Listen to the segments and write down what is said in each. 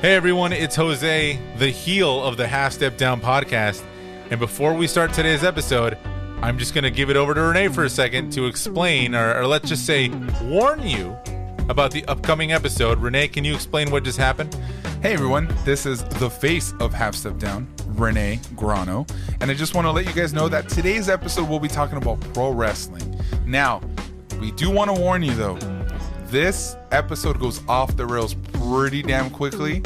Hey everyone, it's Jose, the heel of the Half Step Down podcast. And before we start today's episode, I'm just going to give it over to Rene for a second to explain, or let's just say warn you about the upcoming episode. Rene, can you explain what just happened? Hey everyone, this is the face of Half Step Down, Rene Grano, and I just want to let you guys know that today's episode we'll be talking about pro wrestling. Now, we do want to warn you though, this episode goes off the rails pretty damn quickly,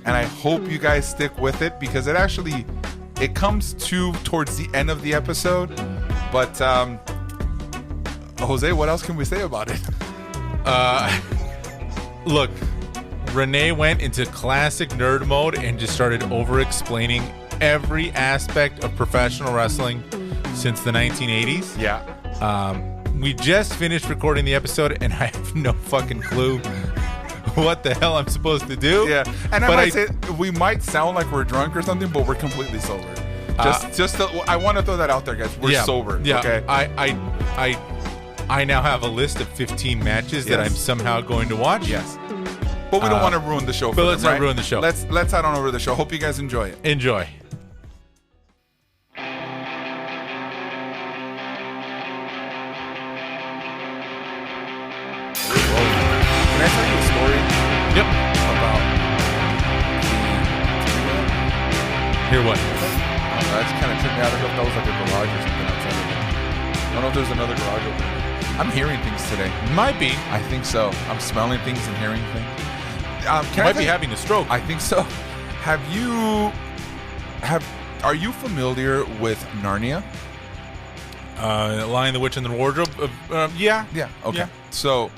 and I hope you guys stick with it because it comes towards the end of the episode. But Jose, what else can we say about it? Look, Rene went into classic nerd mode and just started over-explaining every aspect of professional wrestling since the 1980s. Yeah. We just finished recording the episode, and I have no fucking clue what the hell I'm supposed to do. Yeah, and we might sound like we're drunk or something, but we're completely sober. I want to throw that out there, guys. We're sober. Yeah. Okay. I now have a list of 15 matches that I'm somehow going to watch. Yes. But we don't want to ruin the show. But let's not ruin the show. Let's head on over to the show. Hope you guys enjoy it. Enjoy. Can I tell you a story? Yep. About Hear what? that just kind of tripped me out. I don't know if that was like a garage or something outside of it. I don't know if there's another garage over there. I'm hearing things today. Might be. I think so. I'm smelling things and hearing things. Might be having a stroke. I think so. Are you familiar with Narnia? Lion, the Witch, and the Wardrobe? Yeah. Yeah. Okay. Yeah. So,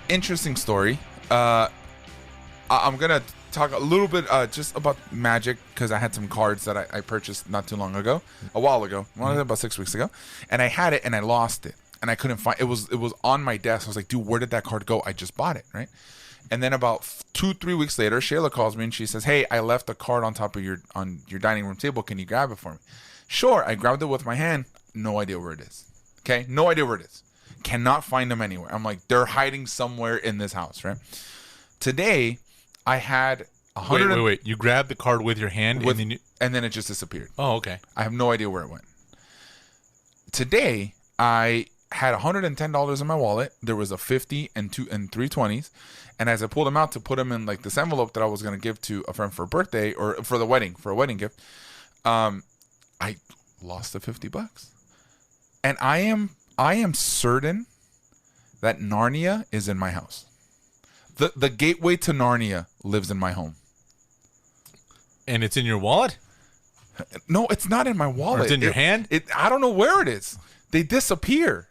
interesting story. I'm gonna talk a little bit just about magic because I had some cards that I purchased not too long ago, a while ago, about 6 weeks ago, and I had it and I lost it and I couldn't find it. It was on my desk. I was like, dude, where did that card go? I just bought it, right? And then about 2-3 weeks later, Shayla calls me and she says, hey, I left a card on top of your dining room table. Can you grab it for me? Sure. I grabbed it with my hand. No idea where it is. Okay. No idea where it is. Cannot find them anywhere. I'm like, they're hiding somewhere in this house, right? Today, I had 100. Wait. You grabbed the card with your hand and then it just disappeared. Oh, okay. I have no idea where it went. Today, I had $110 in my wallet. There was a 50 and 3 20s. And as I pulled them out to put them in like this envelope that I was going to give to a friend for a birthday or for a wedding gift, I lost the $50. And I am certain that Narnia is in my house. The gateway to Narnia lives in my home. And it's in your wallet? No, it's not in my wallet. Or it's in your hand? I don't know where it is. They disappear.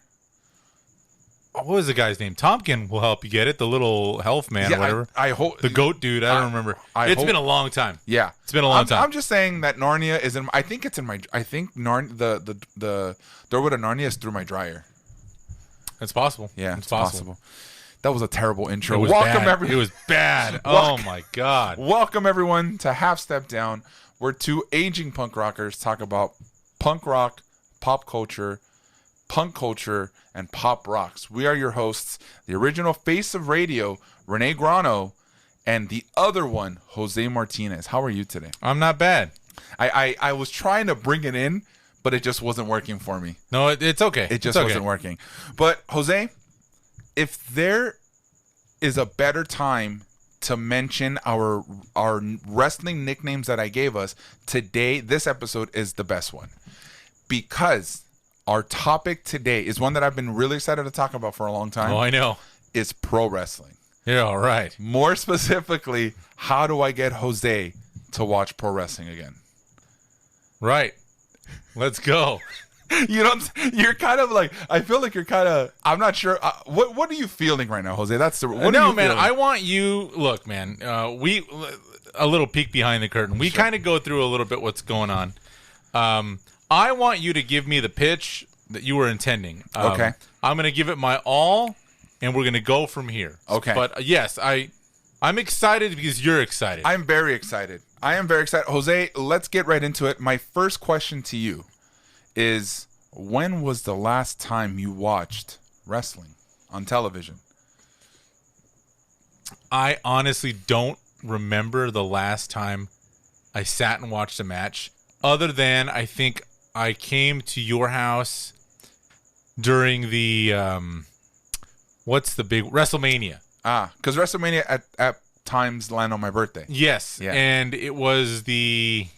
What was the guy's name? Tompkin will help you get it. The little health man or whatever. I hope the goat dude. I don't remember. It's been a long time. Yeah, it's been a long time. I'm just saying that Narnia is in. I think it's in my. I think the doorway to Narnia is through my dryer. It's possible. Yeah, it's possible. That was a terrible intro. Welcome everyone. It was bad. Oh my god. Welcome everyone to Half Step Down, where two aging punk rockers talk about punk rock, pop culture, punk culture, and pop rocks. We are your hosts, the original face of radio, Rene Grano, and the other one, Jose Martinez. How are you today? I'm not bad. I was trying to bring it in, but it just wasn't working for me. No, it's okay. It just wasn't working. But Jose, if there is a better time to mention our wrestling nicknames that I gave us, today, this episode is the best one. Because our topic today is one that I've been really excited to talk about for a long time. Oh, I know. It's pro wrestling. Yeah, all right. More specifically, how do I get Jose to watch pro wrestling again? Right. Let's go. You're kind of like, I feel like you're kind of, I'm not sure. What are you feeling right now, Jose? No, man, I want you, look, man, a little peek behind the curtain. We kind of go through a little bit what's going on. I want you to give me the pitch that you were intending. Okay. I'm going to give it my all, and we're going to go from here. Okay. But yes, I'm excited because you're excited. I'm very excited. Jose, let's get right into it. My first question to you is, when was the last time you watched wrestling on television? I honestly don't remember the last time I sat and watched a match, other than I think I came to your house during the what's the big WrestleMania? Because WrestleMania at times land on my birthday. Yes, Yeah. and it was the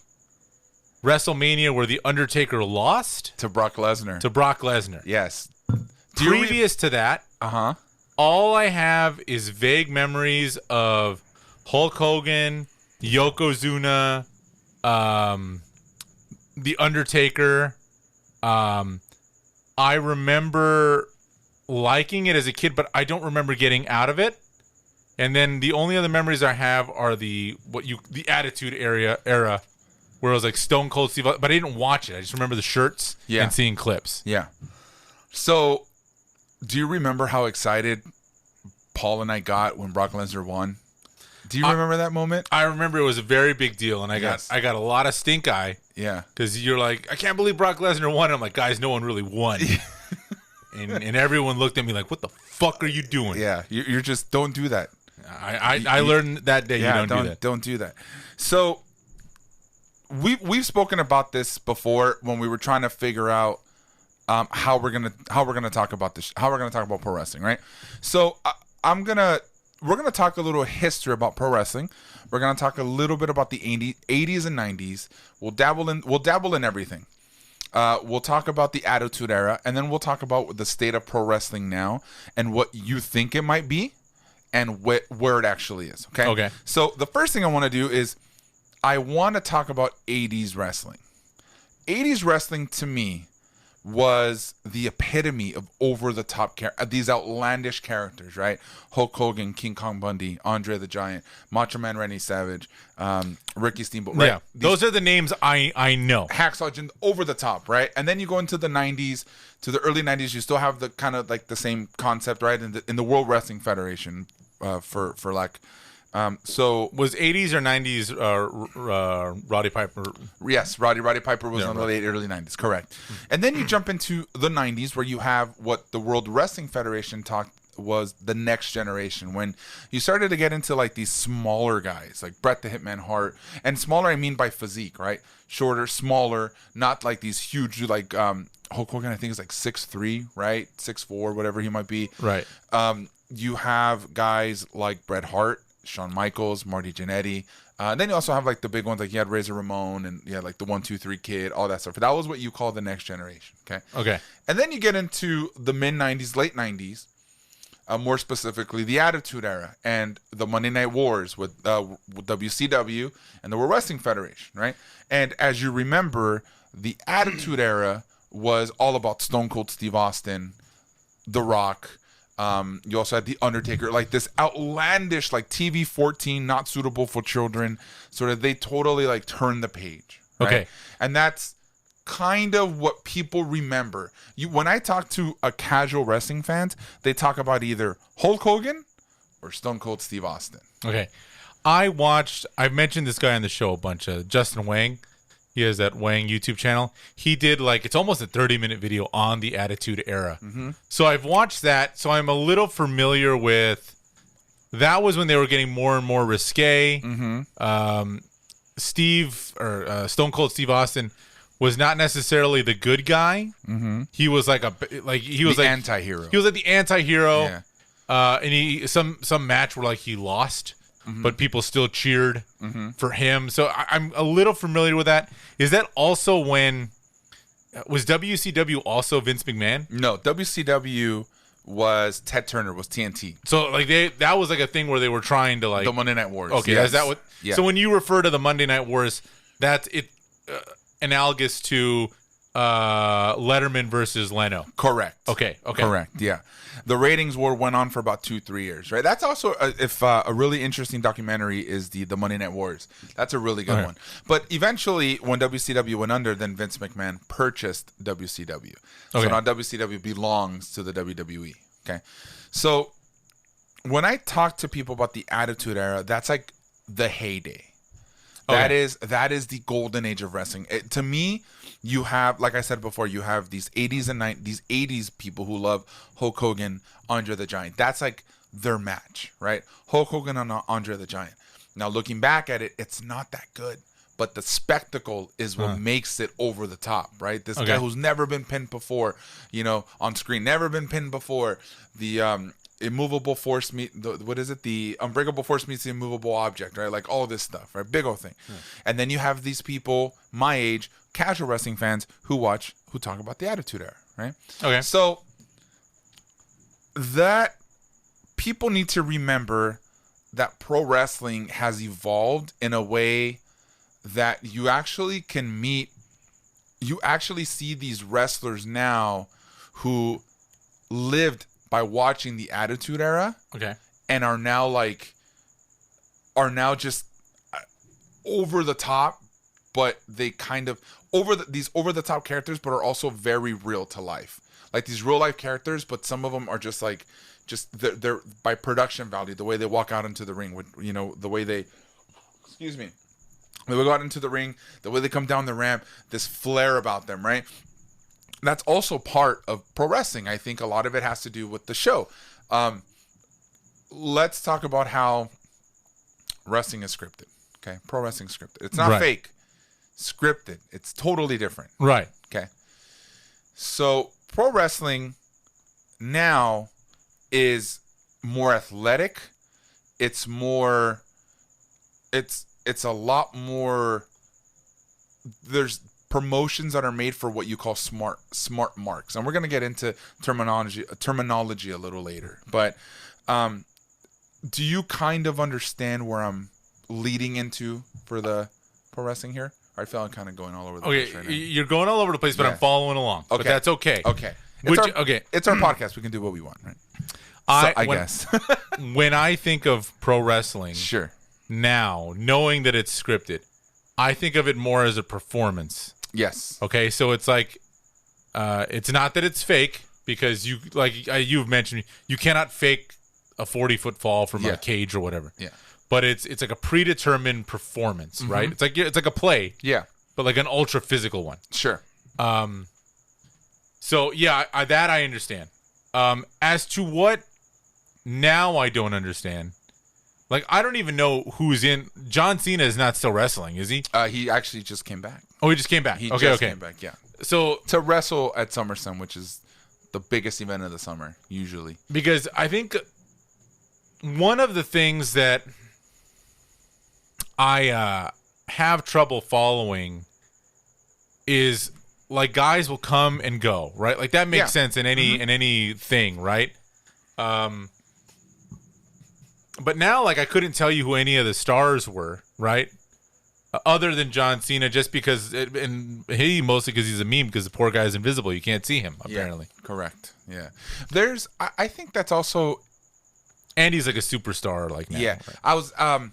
WrestleMania where the Undertaker lost To Brock Lesnar. to Brock Lesnar. Yes. Previous to that, Uh-huh. all I have is vague memories of Hulk Hogan, Yokozuna, the Undertaker. I remember liking it as a kid, but I don't remember getting out of it. And then the only other memories I have are the Attitude era where it was like Stone Cold Steve, but I didn't watch it. I just remember the shirts and seeing clips. Yeah. So, do you remember how excited Paul and I got when Brock Lesnar won? Do you remember that moment? I remember it was a very big deal, and I got a lot of stink eye. Yeah. Because you're like, I can't believe Brock Lesnar won. I'm like, guys, no one really won. and everyone looked at me like, what the fuck are you doing? Yeah. You're just, don't do that. I learned that day you don't do that. Don't do that. So, we've spoken about this before when we were trying to figure out how we're gonna talk about this, how we're gonna talk about pro wrestling, right? So we're gonna talk a little history about pro wrestling. We're gonna talk a little bit about the 80s and 90s. We'll dabble in everything. We'll talk about the Attitude Era, and then we'll talk about the state of pro wrestling now and what you think it might be and where it actually is. Okay. Okay. So the first thing I want to do is I want to talk about 80s wrestling. 80s wrestling to me was the epitome of over-the-top these outlandish characters, right? Hulk Hogan, King Kong Bundy, Andre the Giant, Macho Man Randy Savage, Ricky Steamboat, right? Yeah, those are the names I know. Hacksaw Jim, over the top, right? And then you go into the 90s, to the early 90s, you still have the kind of like the same concept, right? In the World Wrestling Federation, for like... so was 80s or 90s Roddy Piper? Yes, Roddy Piper was on the late early 90s, correct. And then you jump into the 90s where you have what the World Wrestling Federation was the next generation, when you started to get into like these smaller guys like Bret the Hitman Hart, and smaller I mean by physique, right? Shorter, smaller, not like these huge like Hulk Hogan I think is like 6'3", right? 6'4", whatever he might be. Right. You have guys like Bret Hart, Shawn Michaels, Marty Jannetty. Then you also have like the big ones, like you had Razor Ramon and you had like the 1-2-3 Kid, all that stuff. But that was what you call the next generation. Okay. And then you get into the mid 90s, late 90s, more specifically the Attitude Era and the Monday Night Wars with WCW and the World Wrestling Federation, right? And as you remember, the Attitude Era was all about Stone Cold Steve Austin, The Rock. You also had the Undertaker, like this outlandish, like TV 14, not suitable for children. Sort of, they totally like turned the page. Right? Okay. And that's kind of what people remember. When I talk to a casual wrestling fans, they talk about either Hulk Hogan or Stone Cold Steve Austin. Okay. I've mentioned this guy on the show a bunch, Justin Wang. He has that Wang YouTube channel. He did it's almost a 30-minute video on the Attitude Era. Mm-hmm. So I've watched that. So I'm a little familiar with, that was when they were getting more and more risque. Mm-hmm. Stone Cold Steve Austin was not necessarily the good guy. Mm-hmm. He was the anti-hero. He was like the anti-hero. Yeah. And he some match where like he lost. Mm-hmm. But people still cheered for him. So I'm a little familiar with that. Is that also when... Was WCW also Vince McMahon? No, WCW was Ted Turner, was TNT. So like that was like a thing where they were trying to like... The Monday Night Wars. Okay, yes. Is that what... Yeah. So when you refer to the Monday Night Wars, that's it analogous to Letterman versus Leno. Correct. Okay. Correct, yeah. The ratings war went on for about 2-3 years, right? That's also, a really interesting documentary is the Monday Night Wars. That's a really good one. But eventually, when WCW went under, then Vince McMahon purchased WCW. So now WCW belongs to the WWE, okay? So when I talk to people about the Attitude Era, that's like the heyday. That is the golden age of wrestling. To me, you have, like I said before, you have these 80s and 90s, these 80s people who love Hulk Hogan, Andre the Giant. That's like their match, right? Hulk Hogan and Andre the Giant. Now, looking back at it, it's not that good. But the spectacle is what makes it over the top, right? This guy who's never been pinned before, on screen, never been pinned before. The immovable force the unbreakable force meets the immovable object, right? Like all this stuff, right? Big old thing. And then you have these people my age, casual wrestling fans, who talk about the Attitude Era, right? Okay. So that people need to remember that pro wrestling has evolved in a way that you actually see these wrestlers now who lived by watching the Attitude Era, and are now just over the top, but they kind of these over the top characters, but are also very real to life, like these real life characters. But some of them are just they're by production value, the way they walk out into the ring, with the way they, excuse me. They will go out into the ring, the way they come down the ramp, this flair about them, right? That's also part of pro wrestling. I think a lot of it has to do with the show. Let's talk about how wrestling is scripted. Okay, pro wrestling is scripted. It's not fake. Scripted. It's totally different. Right. Okay. So pro wrestling now is more athletic. It's a lot more. There's promotions that are made for what you call smart marks, and we're going to get into terminology a little later. But do you kind of understand where I'm leading into for the pro wrestling here? I feel I'm kind of going all over the place right now. You're going all over the place, but I'm following along. Okay. But that's okay. Okay. It's our podcast. We can do what we want, right? I guess. When I think of pro wrestling, sure. Now, knowing that it's scripted, I think of it more as a performance. Yes. Okay, so it's like, it's not that it's fake, because you've mentioned, you cannot fake a 40-foot fall from a cage or whatever. Yeah. But it's like a predetermined performance, right? It's like a play. Yeah. But like an ultra physical one. Sure. So yeah, that I understand. As to what now I don't understand. Like, I don't even know who's in. John Cena is not still wrestling, is he? He actually just came back. Oh, he just came back. He just came back, yeah. So to wrestle at SummerSlam, which is the biggest event of the summer, usually. Because I think one of the things that I have trouble following is, like, guys will come and go, right? Like, that makes sense in any thing, right? But now, like, I couldn't tell you who any of the stars were, right? Other than John Cena, just because, mostly because he's a meme, because the poor guy's invisible. You can't see him, apparently. Yeah, correct. Yeah. I think that's also. And he's like a superstar, like now. Yeah. Right?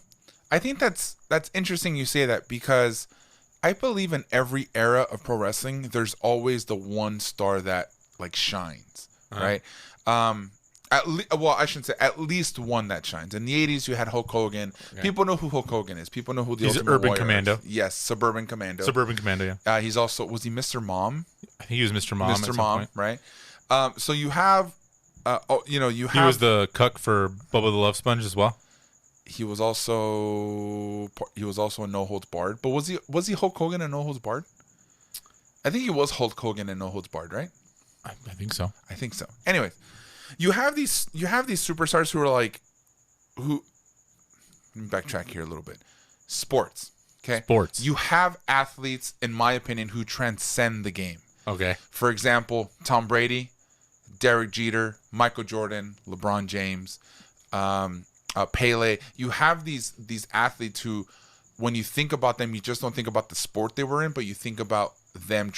I think that's interesting you say that, because I believe in every era of pro wrestling, there's always the one star that, like, shines, right? I shouldn't say at least one that shines. In the 80s, you had Hulk Hogan. Okay. People know who Hulk Hogan is. People know who the Ultimate Urban Warrior Commando. is. Yes, Suburban Commando. Suburban Commando, yeah. He's also, was he Mr. Mom? I think he was Mr. Mom. Mr. Mom, right? So you have, He was the cuck for Bubba the Love Sponge as well. He was also in No Holds Barred. But was he Hulk Hogan in No Holds Barred? I think he was Hulk Hogan in No Holds Barred, right? I think so. I think so. Anyways. You have these superstars who are like, let me backtrack here a little bit. Sports, okay? Sports. You have athletes, in my opinion, who transcend the game. Okay. For example, Tom Brady, Derek Jeter, Michael Jordan, LeBron James, Pele. You have these athletes who, when you think about them, you just don't think about the sport they were in, but you think about them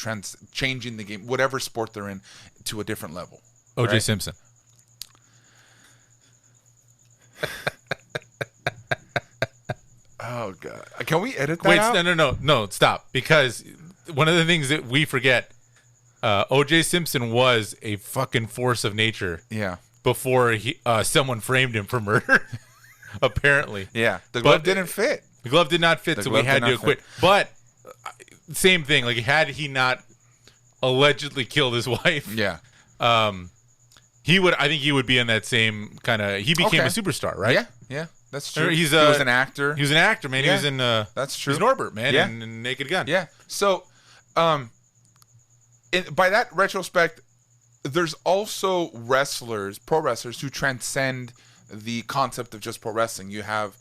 changing the game, whatever sport they're in, to a different level. O.J. right? Simpson. Oh God! Can we edit that out? No! Stop! Because one of the things that we forget, O.J. Simpson was a fucking force of nature. Yeah. Before someone framed him for murder, apparently. Yeah. The glove didn't fit. The glove did not fit, so we had to acquit. But same thing. Like, had he not allegedly killed his wife, yeah. I think he would be in that same kind of. He became a superstar, right? Yeah. That's true. He was an actor. He was an actor, man. Yeah, He was in. That's true. He's Norbert, man, Yeah. in Naked Gun. Yeah. So, by that retrospect, there's also pro wrestlers who transcend the concept of just pro wrestling. You have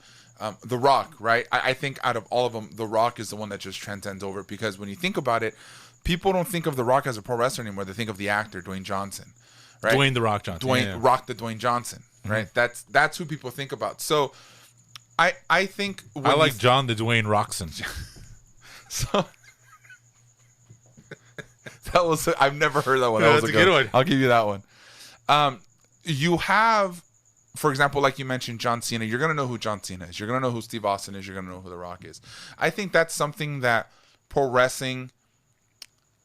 The Rock, right? I think out of all of them, The Rock is the one that just transcends over it, because when you think about it, people don't think of The Rock as a pro wrestler anymore. They think of the actor, Dwayne Johnson, right? Dwayne The Rock Johnson. Dwayne Johnson, right? Mm-hmm. That's who people think about. So I think I like John the Dwayne Roxon. So that was I've never heard that one. No, that was that's a good one. I'll give you that one. You have, for example, like you mentioned, John Cena. You're gonna know who John Cena is. You're gonna know who Steve Austin is. You're gonna know who The Rock is. I think that's something that pro wrestling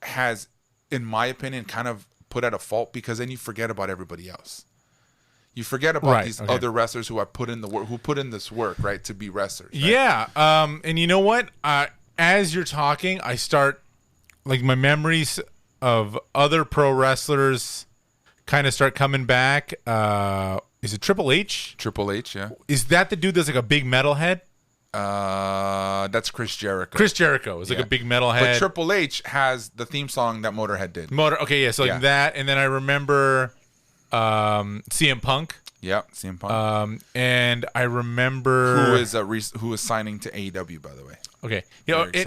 has, in my opinion, kind of put at a fault, because then you forget about everybody else. You forget about these other wrestlers who have put in the work, who put in this work, right, to be wrestlers. Right? Yeah. And you know what? As you're talking, I start, like, my memories of other pro wrestlers kind of start coming back. Is it Triple H? Triple H, yeah. Is that the dude that's like a big metal head? That's Chris Jericho. Chris Jericho is like a big metal head. But Triple H has the theme song that Motorhead did. Okay, yeah, so like that, and then I remember CM Punk. Yeah, CM Punk. And I remember who is signing to AEW, by the way. Okay,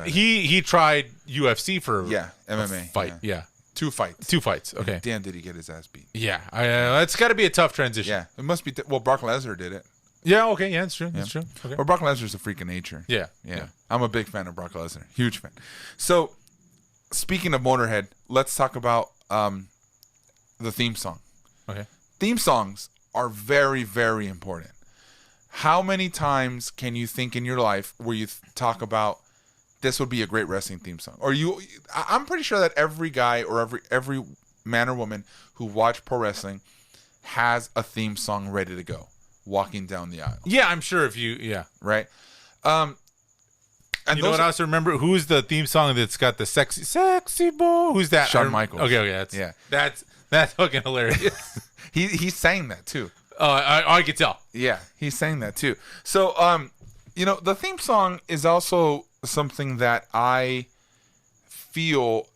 he tried UFC for MMA fight. Yeah. Two fights. Okay. Damn, did he get his ass beat? Yeah, it's got to be a tough transition. Yeah, it must be. Well, Brock Lesnar did it. Yeah. Okay. Yeah, that's true. That's true. Okay. But Brock Lesnar's a freak of nature. Yeah. I'm a big fan of Brock Lesnar. Huge fan. So, speaking of Motorhead, let's talk about the theme song. Okay. Theme songs are very, very important. How many times can you think in your life where you talk about this would be a great wrestling theme song? Or I'm pretty sure that every guy or every man or woman who watch pro wrestling has a theme song ready to go, walking down the aisle. Yeah, I'm sure Right? And you know what I also remember? Who's the theme song that's got the sexy boy? Who's that? Shawn Michaels. Okay, that's fucking hilarious. he sang that too. I could tell. Yeah, he sang that too. So, the theme song is also something that I feel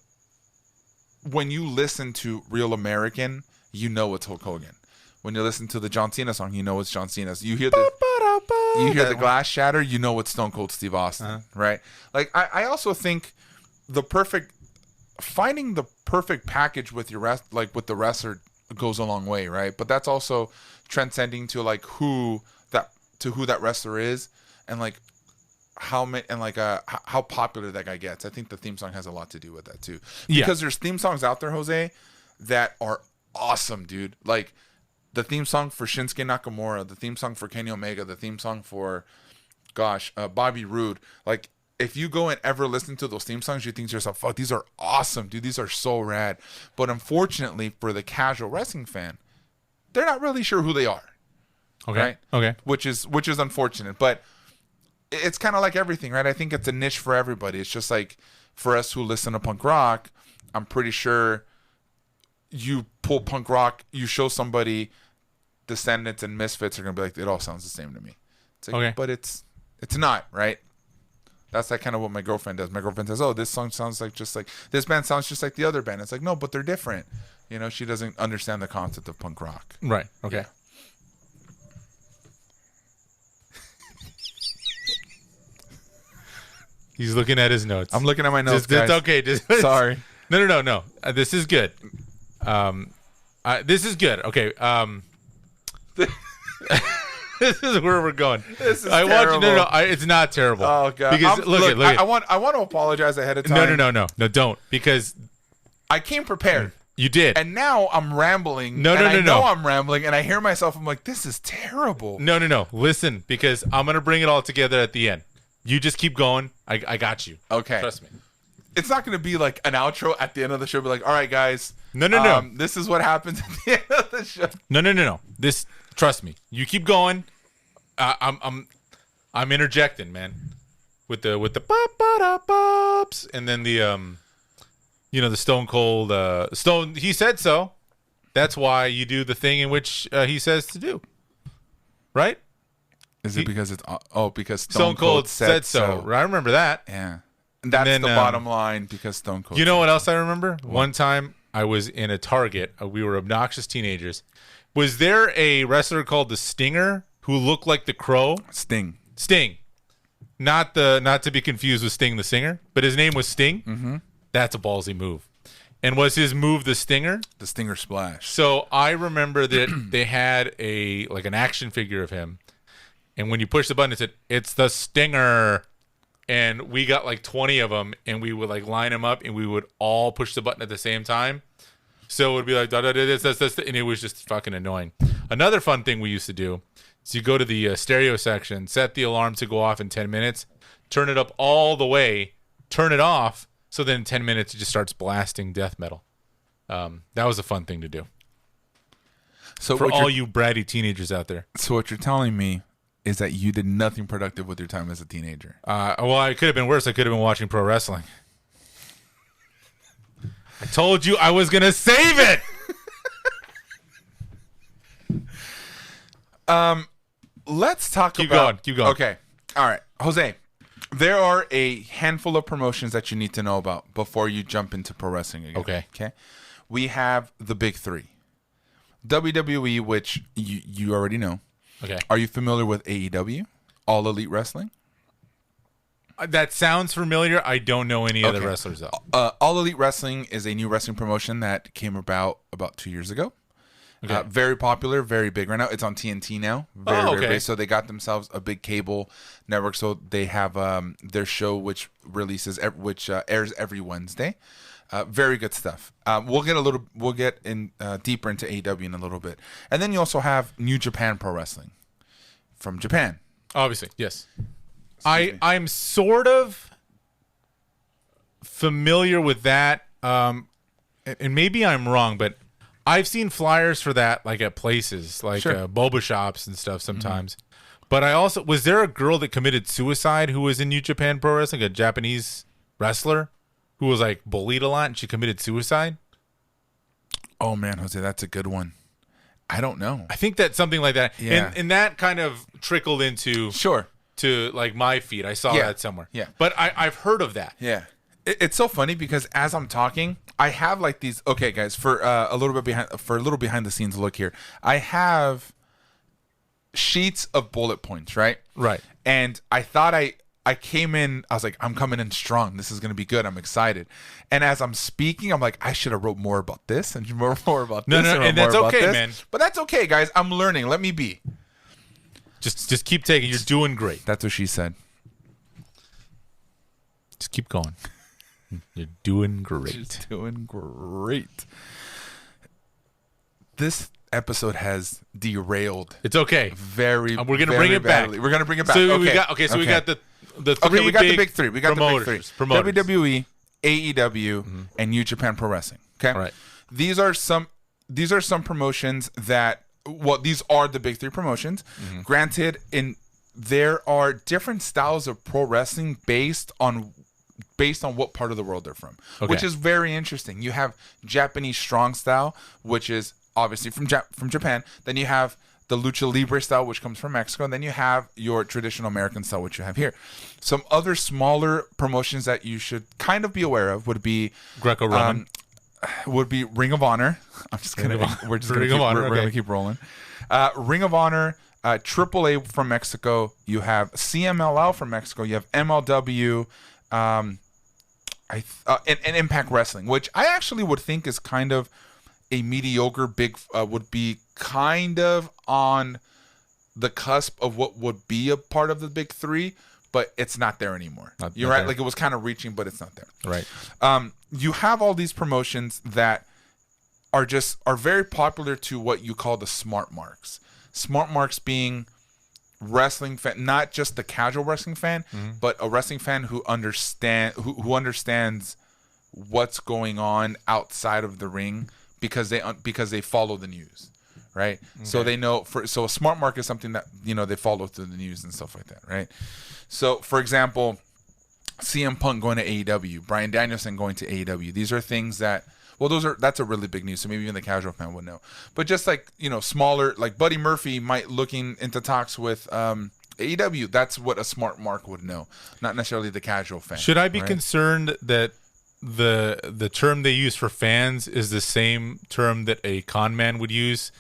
when you listen to Real American, you know it's Hulk Hogan. When you listen to the John Cena song, you know it's John Cena's. You hear the glass shatter, you know it's Stone Cold Steve Austin, right? Like I also think finding the perfect package with with the wrestler goes a long way, right? But that's also transcending to who that wrestler is, and how popular that guy gets. I think the theme song has a lot to do with that too. Because there's theme songs out there, Jose, that are awesome, dude. Like the theme song for Shinsuke Nakamura, the theme song for Kenny Omega, the theme song for Bobby Roode. Like if you go and ever listen to those theme songs, you think to yourself, fuck, these are awesome, dude. These are so rad. But unfortunately for the casual wrestling fan, they're not really sure who they are. Okay. Right? Okay. Which is unfortunate. But it's kind of like everything, right? I think it's a niche for everybody. It's just like for us who listen to punk rock, I'm pretty sure you pull punk rock, you show somebody Descendants and Misfits are going to be like, it all sounds the same to me. It's like, but it's not, right? That's kind of what my girlfriend does. My girlfriend says, oh, this song sounds this band sounds just like the other band. It's like, no, but they're different. She doesn't understand the concept of punk rock. Right. Okay. Yeah. He's looking at his notes. I'm looking at my notes, guys. It's okay. Sorry. No. This is good. This is good. Okay. This is where we're going. This is terrible. It's not terrible. Oh god. Because look. I want to apologize ahead of time. No, don't, because I came prepared. You did. And now I'm rambling. No. I'm rambling, and I hear myself. I'm like, this is terrible. No. Listen, because I'm gonna bring it all together at the end. You just keep going. I got you. Okay. Trust me. It's not going to be like an outro at the end of the show. Be like, all right, guys. No. This is what happens at the end of the show. No. Trust me. You keep going. I'm interjecting, man. With the bops, and then the Stone Cold Stone. He said so. That's why you do the thing in which he says to do. Right? Is it because it's because Stone Cold said so? I remember that. Yeah, and that's the bottom line because Stone Cold. You know what else I remember? What? One time I was in a Target. We were obnoxious teenagers. Was there a wrestler called the Stinger who looked like the Crow? Sting. Not to be confused with Sting the Singer, but his name was Sting. Mm-hmm. That's a ballsy move. And was his move the Stinger? The Stinger Splash. So I remember that they had an action figure of him, and when you push the button, it said, "It's the Stinger." And we got like 20 of them, and we would like line them up, and we would all push the button at the same time. So it would be like, this, and it was just fucking annoying. Another fun thing we used to do is you go to the stereo section, set the alarm to go off in 10 minutes, turn it up all the way, turn it off, so then in 10 minutes it just starts blasting death metal. That was a fun thing to do. So for all you bratty teenagers out there. So what you're telling me is that you did nothing productive with your time as a teenager. Well, it could have been worse. I could have been watching pro wrestling. I told you I was going to save it. Let's talk Keep about... Keep going. Okay. All right. Jose, there are a handful of promotions that you need to know about before you jump into pro wrestling again. Okay. We have the big three. WWE, which you already know. Okay. Are you familiar with AEW? All Elite Wrestling? That sounds familiar. I don't know any other wrestlers though. All Elite Wrestling is a new wrestling promotion that came about 2 years ago. Okay. Very popular, very big right now. It's on TNT now. Very big. So they got themselves a big cable network. So they have their show which airs every Wednesday. Very good stuff. We'll get deeper into AEW in a little bit, and then you also have New Japan Pro Wrestling from Japan. Obviously, yes. I'm sort of familiar with that, and maybe I'm wrong, but I've seen flyers for that like at places like boba shops and stuff sometimes. Mm-hmm. But was there a girl that committed suicide who was in New Japan Pro Wrestling, a Japanese wrestler who was like bullied a lot and she committed suicide? Oh man, Jose, that's a good one. I don't know. I think that's something like that. Yeah. And that kind of trickled into to like my feed. I saw that somewhere. Yeah. But I've heard of that. Yeah. It's so funny because as I'm talking, I have like these. Okay, guys, for a little behind the scenes look here, I have sheets of bullet points, right? Right. And I thought I came in. I was like, I'm coming in strong. This is gonna be good. I'm excited. And as I'm speaking, I'm like, I should have wrote more about this and more about this. No, and that's okay, man. But that's okay, guys. I'm learning. Let me be. Just keep taking. You're doing great. That's what she said. Just keep going. You're doing great. Just doing great. This episode has derailed. It's okay. We're gonna bring it back. We're gonna bring it back. So we got the three. We got the big three. We got the big three. Promoters. WWE, AEW, and New Japan Pro Wrestling. Okay. All right. These are some promotions that. Well, these are the big three promotions. Mm-hmm. Granted, there are different styles of pro wrestling based on what part of the world they're from, which is very interesting. You have Japanese strong style, which is obviously from Japan. Then you have the lucha libre style, which comes from Mexico. And then you have your traditional American style, which you have here. Some other smaller promotions that you should kind of be aware of would be Greco-Roman. Would be Ring of Honor. I'm just kidding. We're gonna keep rolling. Ring of Honor, AAA from Mexico. You have CMLL from Mexico. You have MLW, and Impact Wrestling, which I actually would think is kind of a mediocre would be kind of on the cusp of what would be a part of the big three, but it's not there anymore. You're right. There. Like it was kind of reaching, but it's not there. Right. You have all these promotions that are very popular to what you call the smart marks. Smart marks being wrestling fan, not just the casual wrestling fan, but a wrestling fan who understands what's going on outside of the ring because they follow the news, right? Okay. So they know. So a smart mark is something that they follow through the news and stuff like that, right? So for example, CM Punk going to AEW, Bryan Danielson going to AEW. These are things that, that's a really big news. So maybe even the casual fan would know. But just like, smaller, like Buddy Murphy looking into talks with AEW, that's what a smart mark would know, not necessarily the casual fan. Should I be right? concerned that the term they use for fans is the same term that a con man would use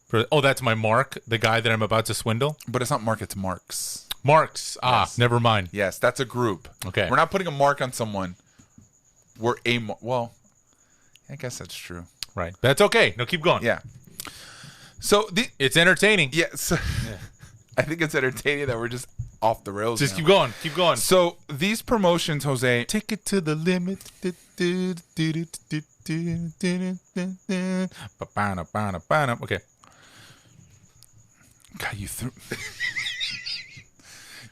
for, oh, that's my mark, the guy that I'm about to swindle? But it's not mark, it's marks. Marks. Yes. Never mind. Yes, that's a group. Okay. We're not putting a mark on someone. We're well, I guess that's true. Right. That's okay. No, keep going. Yeah. So it's entertaining. Yes. Yeah. I think it's entertaining that we're just off the rails. Just now. keep going. Keep going. So these promotions, Jose, take it to the limit. Okay. God, you threw.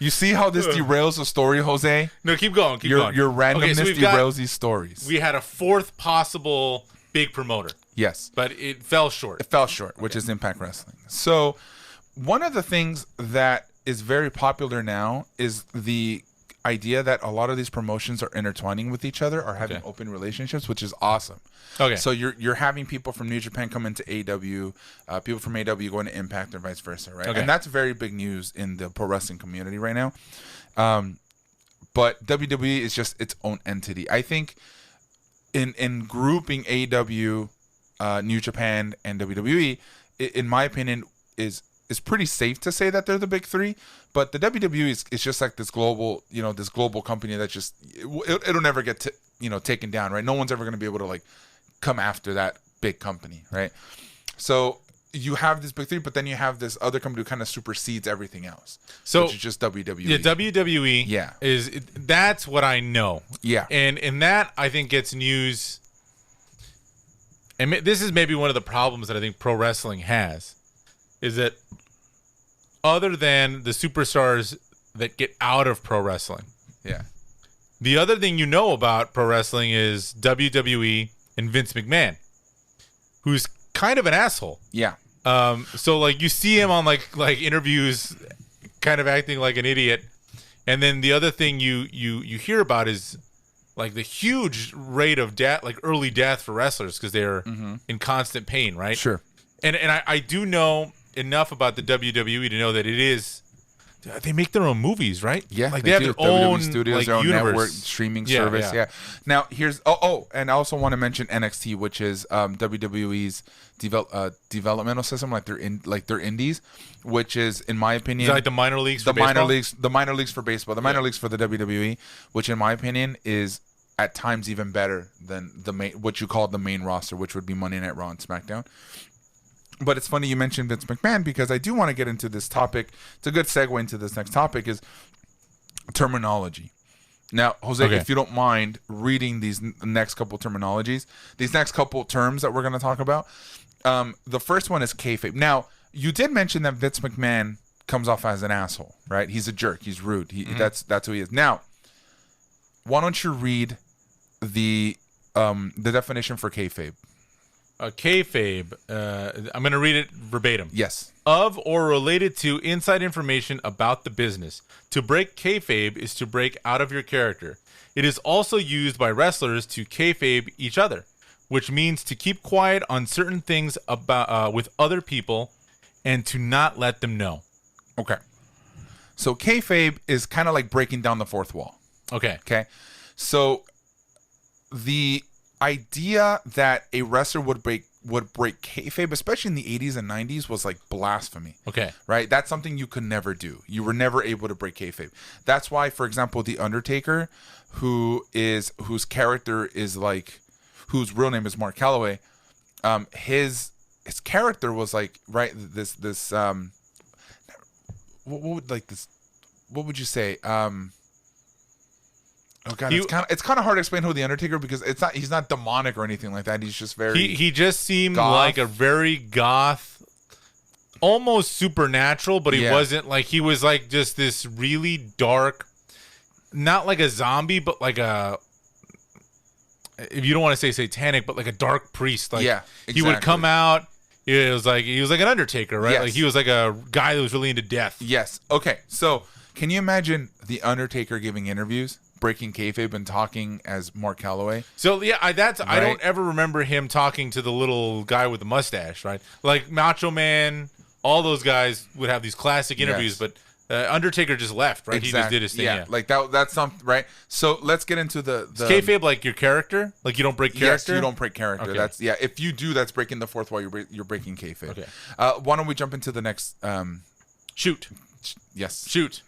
You see how this derails the story, Jose? No, keep going. Keep going. Your randomness derails these stories. We had a fourth possible big promoter. Yes. But it fell short. It fell short, which is Impact Wrestling. So one of the things that is very popular now is the idea that a lot of these promotions are intertwining with each other or having open relationships, which is awesome. Okay. So you're having people from New Japan come into AEW, people from AEW going to Impact or vice versa, right? Okay. And that's very big news in the pro wrestling community right now. But WWE is just its own entity. I think in grouping AEW, New Japan, and WWE, in my opinion, is pretty safe to say that they're the big three. But the WWE is just like this global, this global company that just it'll never get taken down, right? No one's ever going to be able to like come after that big company, right? So you have this big three, but then you have this other company who kind of supersedes everything else. So which is just WWE. Yeah, WWE. Yeah, that's what I know. Yeah, and that I think gets news. And this is maybe one of the problems that I think pro wrestling has, is that other than the superstars that get out of pro wrestling, the other thing you know about pro wrestling is WWE and Vince McMahon, who's kind of an asshole. Yeah. So like you see him on like interviews, kind of acting like an idiot, and then the other thing you hear about is like the huge rate of death, like early death for wrestlers because they're in constant pain, right? Sure. And I do know enough about the WWE to know that it is. They make their own movies, right? Yeah, like they have their own studios, like, their own universe. network streaming service. Yeah. Now here's and I also want to mention NXT, which is WWE's developmental system, like their indies, which is in my opinion, is that like the minor leagues. The minor leagues for baseball, the minor leagues for the WWE, which in my opinion is at times even better than the main, what you call the main roster, which would be Monday Night Raw and SmackDown. But it's funny you mentioned Vince McMahon because I do want to get into this topic. It's a good segue into this next topic is terminology. Now, Jose, if you don't mind reading these next couple terminologies, these next couple terms that we're going to talk about. The first one is kayfabe. Now, you did mention that Vince McMahon comes off as an asshole, right? He's a jerk. He's rude. That's who he is. Now, why don't you read the definition for kayfabe? Kayfabe, I'm going to read it verbatim. Yes. Of or related to inside information about the business. To break kayfabe is to break out of your character. It is also used by wrestlers to kayfabe each other, which means to keep quiet on certain things about with other people and to not let them know. Okay. So kayfabe is kind of like breaking down the fourth wall. Okay. Okay. So the idea that a wrestler would break kayfabe, especially in the 80s and 90s, was like blasphemy. Okay. Right? That's something you could never do. You were never able to break kayfabe. That's why, for example, The Undertaker, whose character is like, whose real name is Mark Calloway, his character was like, right, what would you say? Oh God, it's kind of hard to explain who the Undertaker, because he's not demonic or anything like that. He's just very he just seemed goth. like a very goth, almost supernatural, but he wasn't. Like he was like just this really dark, not like a zombie, but like a, if you don't want to say satanic, but like a dark priest. Like exactly. He would come out. It was like he was like an Undertaker, right? Yes. Like he was like a guy that was really into death. Yes. Okay. So can you imagine the Undertaker giving interviews, breaking kayfabe and talking as Mark Calloway? So yeah, I don't ever remember him talking to the little guy with the mustache, right? Like Macho Man, all those guys would have these classic interviews, but Undertaker just left, right? Exactly. He just did his thing. Yeah. Like that's something, right? So let's get into the Is kayfabe like your character? Like you don't break character? Yes, you don't break character. Okay. That's if you do, that's breaking the fourth wall. You're breaking kayfabe. Okay. Why don't we jump into the next? Shoot. Yes. Shoot.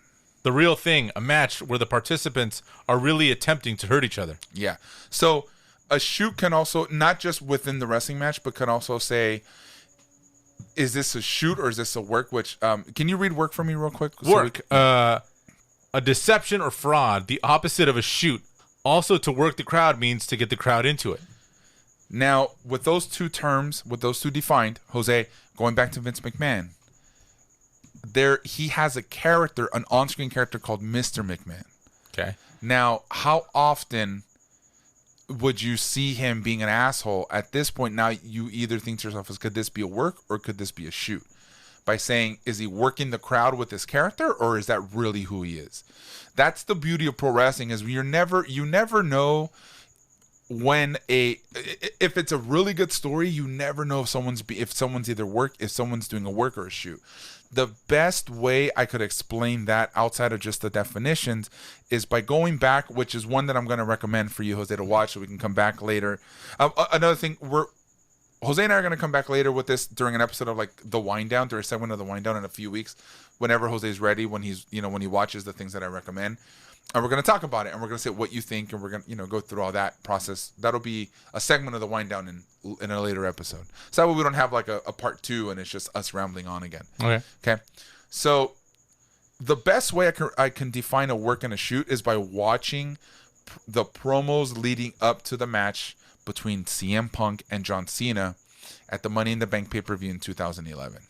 The real thing, a match where the participants are really attempting to hurt each other. Yeah. So a shoot can also, not just within the wrestling match, but can also say, is this a shoot or is this a work? Which can you read work for me real quick? Work. A deception or fraud, the opposite of a shoot. Also, to work the crowd means to get the crowd into it. Now, with those two terms, with those two defined, Jose, going back to Vince McMahon, he has a character, an on-screen character called Mr. McMahon. Okay. Now, how often would you see him being an asshole? At this point, now you either think to yourself, could this be a work or could this be a shoot? By saying, is he working the crowd with his character or is that really who he is? That's the beauty of pro wrestling, is you never know when if it's a really good story, you never know if someone's doing a work or a shoot. The best way I could explain that outside of just the definitions is by going back, which is one that I'm going to recommend for you, Jose, to watch so we can come back later. Another thing, Jose and I are going to come back later with this during an episode of like the wind down, during a segment of the wind down in a few weeks, whenever Jose's ready, when he watches the things that I recommend. And we're going to talk about it, and we're going to say what you think, and we're going to go through all that process. That'll be a segment of the wind down in a later episode. So that way we don't have like a part 2 and it's just us rambling on again. Okay. So the best way I can define a work and a shoot is by watching the promos leading up to the match between CM Punk and John Cena at the Money in the Bank pay-per-view in 2011.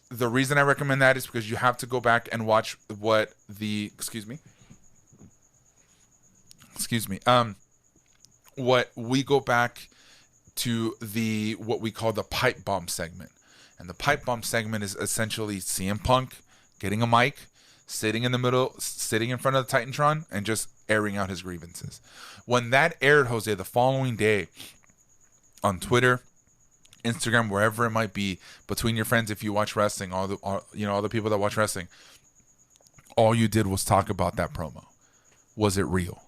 The reason I recommend that is because you have to go back and watch what what we go back to what we call the pipe bomb segment. And the pipe bomb segment is essentially CM Punk getting a mic, sitting in the middle, sitting in front of the Titantron, and just airing out his grievances. When that aired, Jose, the following day on Twitter, Instagram, wherever it might be, between your friends, if you watch wrestling, all the people that watch wrestling, all you did was talk about that promo. Was it real?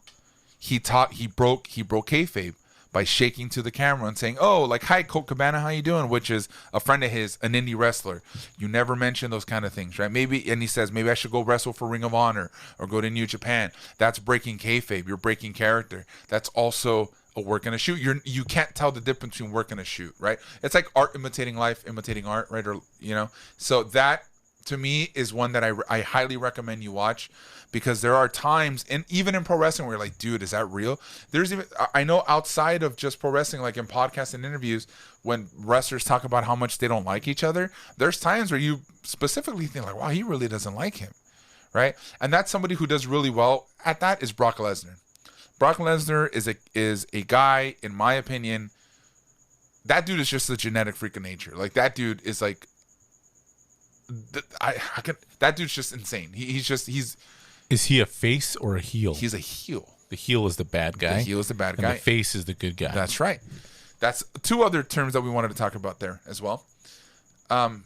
He broke kayfabe by shaking to the camera and saying, "Oh, like, hi, Colt Cabana, how you doing?" Which is a friend of his, an indie wrestler. You never mention those kind of things, right? And he says, maybe I should go wrestle for Ring of Honor or go to New Japan. That's breaking kayfabe. You're breaking character. That's also a work and a shoot. You can't tell the difference between work and a shoot, right? It's like art imitating life, imitating art, right? Or so that to me is one that I highly recommend you watch, because there are times, and even in pro wrestling, where you're like, dude, is that real? I know outside of just pro wrestling, like in podcasts and interviews, when wrestlers talk about how much they don't like each other, there's times where you specifically think like, wow, he really doesn't like him, right? And that's somebody who does really well at that is Brock Lesnar. Brock Lesnar is a guy, in my opinion, that dude is just a genetic freak of nature. Like, that dude is like, that dude's just insane. Is he a face or a heel? He's a heel. The heel is the bad guy. The heel is the bad guy. And the face is the good guy. That's right. That's two other terms that we wanted to talk about there as well.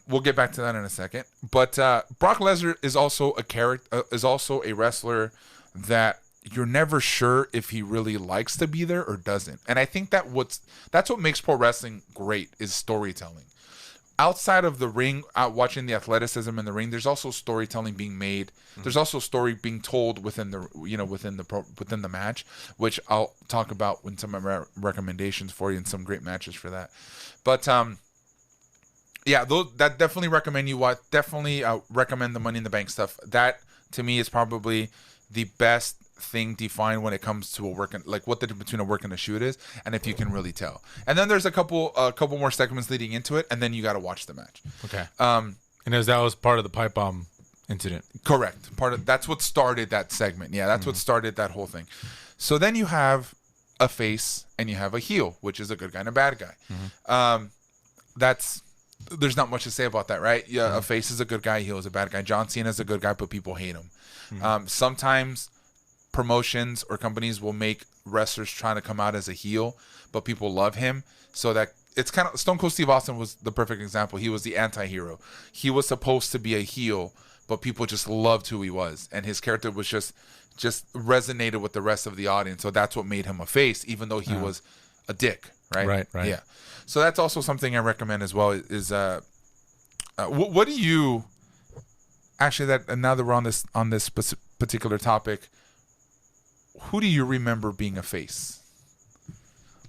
We'll get back to that in a second. But Brock Lesnar is also a wrestler that you're never sure if he really likes to be there or doesn't. And I think that's what makes pro wrestling great, is storytelling. Outside of the ring, watching the athleticism in the ring, there's also storytelling being made. Mm-hmm. There's also story being told within the match, which I'll talk about in some of my recommendations for you, and some great matches for that. But that definitely recommend you watch. Definitely recommend the Money in the Bank stuff. That to me is probably the best thing defined when it comes to what the difference between a work and a shoot is, and if you can really tell. And then there's a couple more segments leading into it, and then you got to watch the match. Okay. And that was part of the pipe bomb incident. Correct. That's what started that segment. Yeah, that's what started that whole thing. So then you have a face and you have a heel, which is a good guy and a bad guy. Mm-hmm. There's not much to say about that, right? Yeah, mm-hmm. A face is a good guy, a heel is a bad guy. John Cena is a good guy, but people hate him. Mm-hmm. Sometimes promotions or companies will make wrestlers trying to come out as a heel, but people love him, so that it's kind of Stone Cold Steve Austin was the perfect example. He was the anti-hero. He was supposed to be a heel, but people just loved who he was, and his character was just resonated with the rest of the audience. So that's what made him a face, even though he was a dick, right? Right. Yeah. So that's also something I recommend as well. Is what do you actually that now that we're on this particular topic, who do you remember being a face?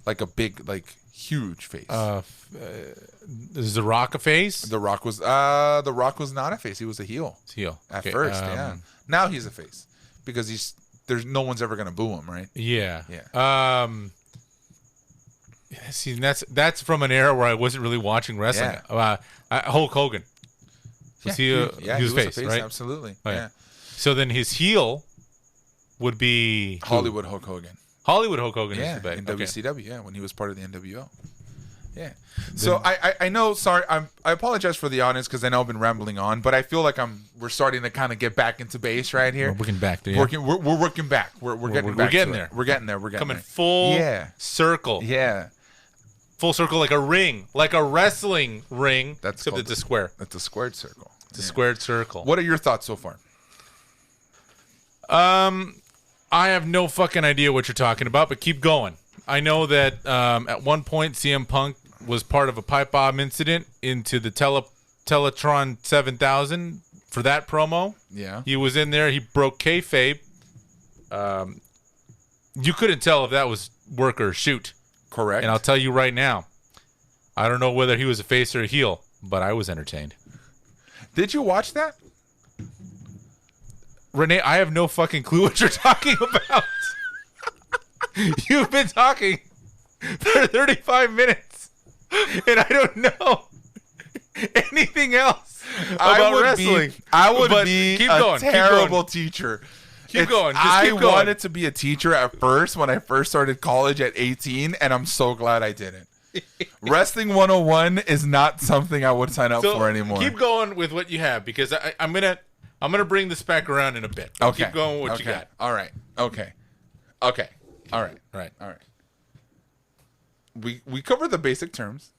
Like a big, like huge face. Is The Rock a face? The Rock was not a face. He was a heel. Heel At first, yeah. Now he's a face because there's no one's ever gonna boo him, right? Yeah. Yeah. See, that's from an era where I wasn't really watching wrestling. Yeah. Hulk Hogan. Was he was a face, right? Absolutely. Oh, yeah. So then his heel would be Hollywood Hulk Hogan. Hollywood Hulk Hogan is Yeah, the best. in WCW. Yeah, when he was part of the NWO. Yeah. So I know. Sorry, I apologize for the audience because I know I've been rambling on, but I feel like we're starting to kind of get back into base right here. We're working back. Yeah. We're working back. We're getting back. We're getting to there. It. We're getting there. We're getting coming there. full circle. Yeah. Full circle like a ring, like a wrestling ring. That's except it's a square. It's a squared circle. It's a squared circle. What are your thoughts so far? I have no fucking idea what you're talking about, but keep going. I know that at one point CM Punk was part of a pipe bomb incident into the Teletron 7000 for that promo. Yeah. He was in there. He broke kayfabe. You couldn't tell if that was work or shoot. Correct. And I'll tell you right now, I don't know whether he was a face or a heel, but I was entertained. Did you watch that? Rene, I have no fucking clue what you're talking about. You've been talking for 35 minutes, and I don't know anything else about wrestling. I would be a terrible teacher. Keep going. I wanted to be a teacher at first when I first started college at 18, and I'm so glad I didn't. Wrestling 101 is not something I would sign up for anymore. Keep going with what you have because I'm gonna bring this back around in a bit. Okay. Keep going with what you got. All right. Okay. All right. We covered the basic terms.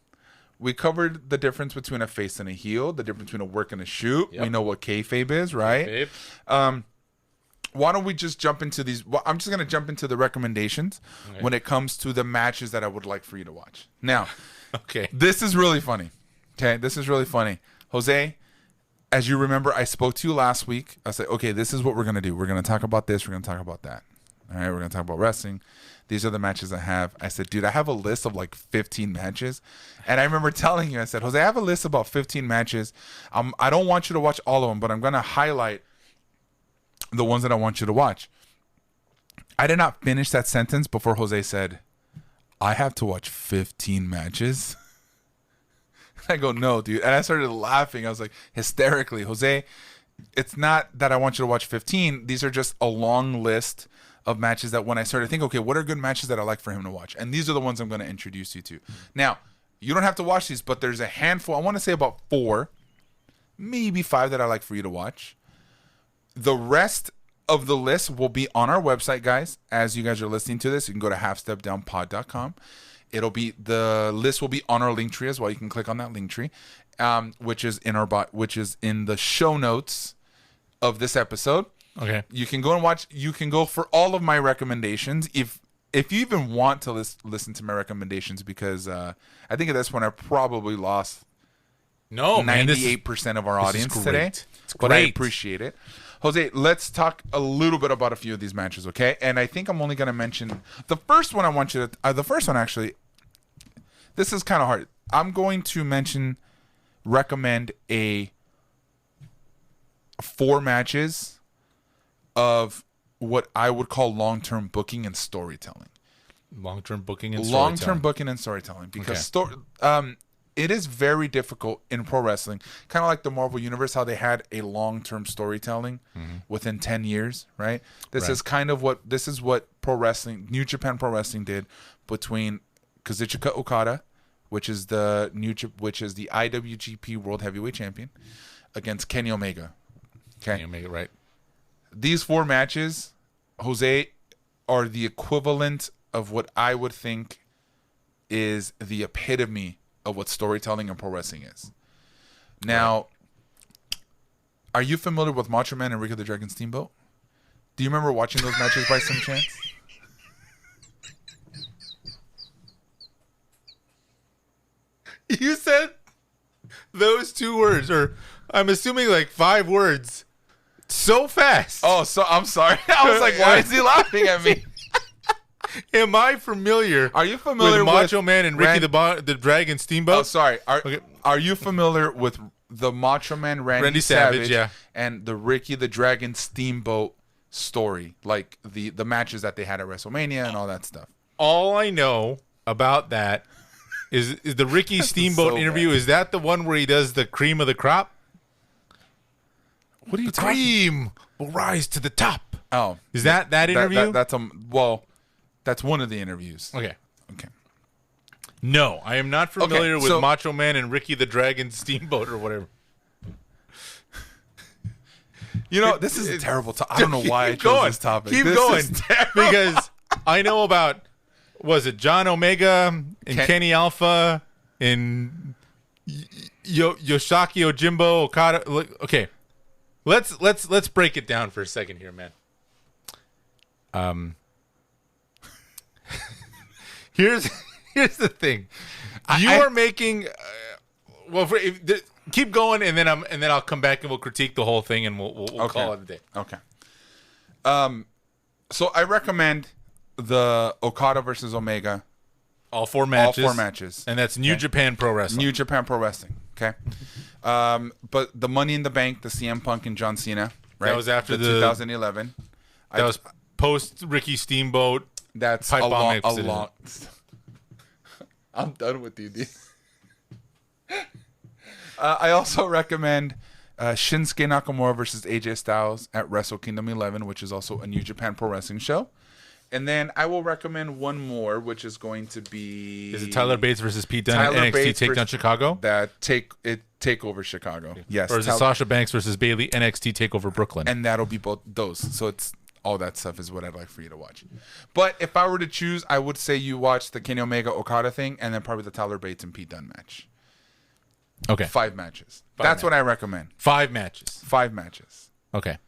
We covered the difference between a face and a heel, the difference between a work and a shoot. Yep. We know what kayfabe is, right? Kayfabe. Why don't we just jump into these? Well, I'm just going to jump into the recommendations when it comes to the matches that I would like for you to watch. Now, this is really funny. Okay, this is really funny. Jose, as you remember, I spoke to you last week. I said, okay, this is what we're going to do. We're going to talk about this. We're going to talk about that. All right, we're going to talk about wrestling. These are the matches I have. I said, dude, I have a list of like 15 matches. And I remember telling you, I said, Jose, I have a list of about 15 matches. I don't want you to watch all of them, but I'm going to highlight the ones that I want you to watch. I did not finish that sentence before Jose said, I have to watch 15 matches. I go, no, dude. And I started laughing. I was like, hysterically, Jose, it's not that I want you to watch 15. These are just a long list of matches that when I started to think, okay, what are good matches that I like for him to watch? And these are the ones I'm going to introduce you to. Now, you don't have to watch these, but there's a handful. I want to say about 4, maybe 5 that I like for you to watch. The rest of the list will be on our website, guys. As you guys are listening to this, you can go to halfstepdownpod.com. The list will be on our link tree as well. You can click on that link tree, which is in the show notes of this episode. Okay. You can go and watch. You can go for all of my recommendations if you even want to listen to my recommendations, because I think at this point I probably lost 98% of our audience today. It's but I appreciate it. Jose, let's talk a little bit about a few of these matches, okay? And I think I'm only going to mention the first one. I want you to the first one, actually. This is kind of hard. I'm going to recommend 4 matches of what I would call long-term booking and storytelling. Long-term booking and storytelling. Because it is very difficult in pro wrestling, kind of like the Marvel Universe, how they had a long-term storytelling within 10 years, right? This is what pro wrestling, New Japan Pro Wrestling did between Kazuchika Okada, which is the IWGP World Heavyweight Champion, against Kenny Omega. Okay. Kenny Omega, right. These 4 matches, Jose, are the equivalent of what I would think is the epitome of what storytelling and pro wrestling is. Now, are you familiar with Macho Man and Ricky the Dragon Steamboat? Do you remember watching those matches by some chance? You said those 2 words, or I'm assuming like 5 words, so fast. Oh, so I'm sorry. I was like, why is he laughing at me? Am I familiar? Are you familiar with Macho Man and Ricky the Dragon Steamboat? Oh, sorry. Are you familiar with the Macho Man Randy Savage and the Ricky the Dragon Steamboat story? Like the matches that they had at WrestleMania and all that stuff. All I know about that is the Ricky Steamboat so interview. bad. Is that the one where he does the cream of the crop? What are you talking? Cream will rise to the top. Oh, is that interview? That's one of the interviews. Okay. Okay. No, I am not familiar with Macho Man and Ricky the Dragon Steamboat or whatever. You know, this is a terrible topic. I don't know why I chose this topic. Keep going. Because I know about, was it John Omega and Kenny Alpha and Yoshiaki Ojimbo Okada? Okay. Let's break it down for a second here, man. Here's the thing. You are making keep going, and then I'll come back and we'll critique the whole thing, and we'll call it a day. Okay. So I recommend the Okada versus Omega. All 4 matches. All 4 matches. And that's New Japan Pro Wrestling. New Japan Pro Wrestling. Okay. But the Money in the Bank, the CM Punk and John Cena, right? That was after the 2011. That was post Ricky Steamboat. That's pipe a bomb long. I'm done with you, dude. I also recommend Shinsuke Nakamura versus AJ Styles at Wrestle Kingdom 11, which is also a New Japan Pro Wrestling show. And then I will recommend one more, which is going to be... Is it Tyler Bates versus Pete Dunne at NXT Takedown Chicago? Takeover Chicago. Yes. Or is it Sasha Banks versus Bayley NXT Takeover Brooklyn? And that'll be both those. So it's all that stuff is what I'd like for you to watch. But if I were to choose, I would say you watch the Kenny Omega Okada thing, and then probably the Tyler Bates and Pete Dunne match. Okay. 5 matches. That's what I recommend. 5 matches. 5 matches. Okay.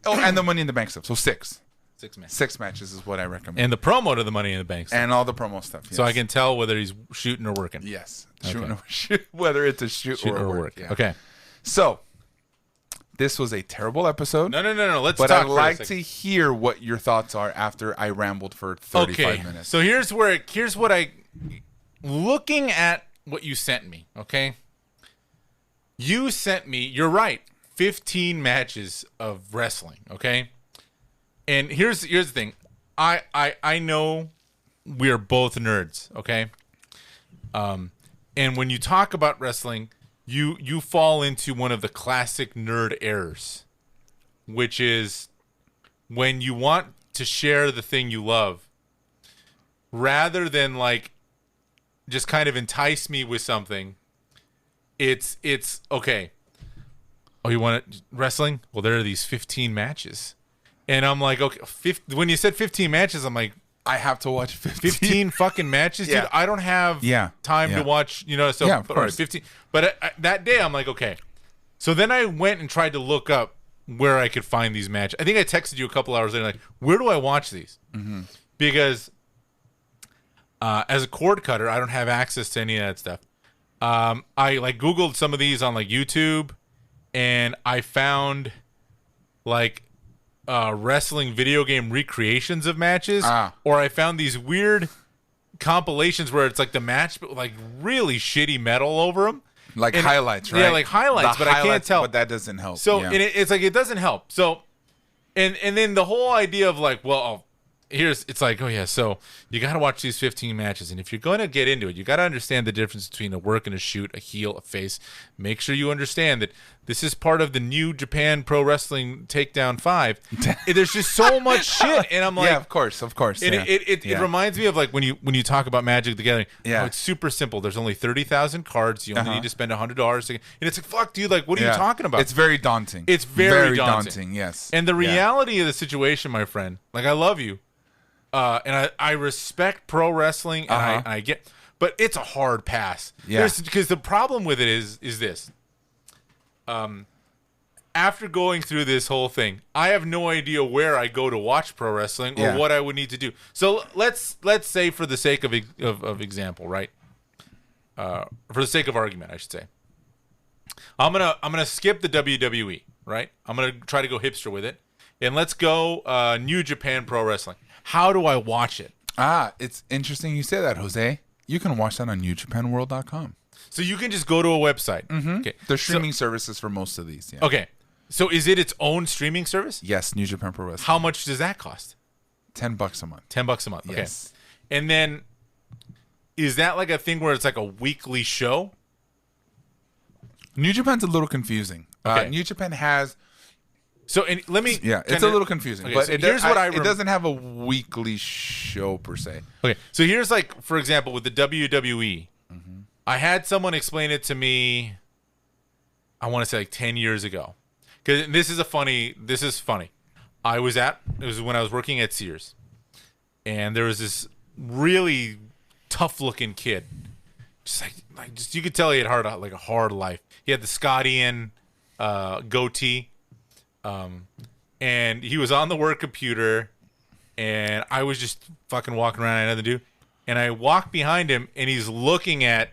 Oh, and the Money in the Bank stuff. So 6. 6 matches. 6 matches is what I recommend. And the promo to the Money in the Bank stuff. And all the promo stuff. Yes. So I can tell whether he's shooting or working. Yes. Whether it's a shoot or work. Yeah. Okay. So this was a terrible episode. No. Let's but talk. But I'd like to hear what your thoughts are after I rambled for 35 minutes. So here's what looking at what you sent me, okay? You sent me, you're right, 15 matches of wrestling, okay? And here's the thing. I know we're both nerds, okay? And when you talk about wrestling, you fall into one of the classic nerd errors, which is when you want to share the thing you love, rather than like just kind of entice me with something, it's okay. Oh, you want wrestling? Well, there are these 15 matches. And I'm like, okay, when you said 15 matches, I'm like, I have to watch 15 fucking matches, dude. I don't have time to watch, so of course. 15. But that day, I'm like, okay. So then I went and tried to look up where I could find these matches. I think I texted you a couple hours later, like, where do I watch these? Mm-hmm. Because as a cord cutter, I don't have access to any of that stuff. I like Googled some of these on like YouTube, and I found like wrestling video game recreations of matches, or I found these weird compilations where it's like the match, but like really shitty metal over them, like highlights, right? Yeah, like highlights, but I can't tell. But that doesn't help. So and it's like it doesn't help. So, and then the whole idea of like, well, it's like, oh yeah, so you got to watch these 15 matches, and if you're going to get into it, you got to understand the difference between a work and a shoot, a heel, a face. Make sure you understand that this is part of the New Japan Pro Wrestling Takedown 5. There's just so much shit, and I'm like, yeah, of course. And it reminds me of like when you talk about Magic the Gathering. Yeah, it's super simple. There's only 30,000 cards. You only need to spend $100, and it's like, fuck, dude, like, what are you talking about? It's very daunting. It's very daunting. Yes, and the reality of the situation, my friend, like, I love you. And I respect pro wrestling, and I get, but it's a hard pass. Yeah. Because the problem with it is this. After going through this whole thing, I have no idea where I go to watch pro wrestling or what I would need to do. So let's say, for the sake of example, right? For the sake of argument, I should say, I'm gonna skip the WWE, right? I'm gonna try to go hipster with it, and let's go New Japan Pro Wrestling. How do I watch it? It's interesting you say that, Jose. You can watch that on NewJapanWorld.com. So you can just go to a website. Mm-hmm. Okay. There's streaming services for most of these. Yeah. Okay. So is it its own streaming service? Yes, New Japan Pro Wrestling. How much does that cost? $10 a month. $10 a month. Okay. Yes. And then is that like a thing where it's like a weekly show? New Japan's a little confusing. Okay. New Japan has... So and let me... Yeah, it's a little confusing. Okay, but so it doesn't have a weekly show per se. Okay. So here's like, for example, with the WWE, I had someone explain it to me, I want to say like 10 years ago. Because this is funny. It was when I was working at Sears. And there was this really tough-looking kid. Just like you could tell he had a hard life. He had the Scottian goatee. And he was on the work computer. And I was just fucking walking around. I had nothing to do. And I walked behind him, and he's looking at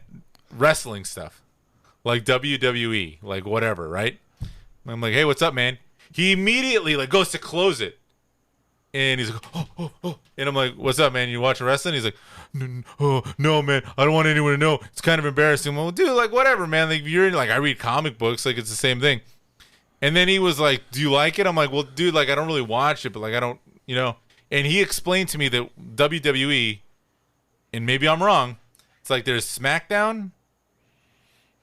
wrestling stuff. Like WWE, like whatever, right? I'm like, hey, what's up, man? He immediately like goes to close it. And he's like, oh. And I'm like, what's up, man? You watching wrestling? He's like, no, man. I don't want anyone to know. It's kind of embarrassing. I'm like, dude, like, whatever, man. Like, you're like, I read comic books. Like, it's the same thing. And then he was like, do you like it? I'm like, well, dude, like, I don't really watch it, but like, I don't, And he explained to me that WWE, and maybe I'm wrong, it's like there's SmackDown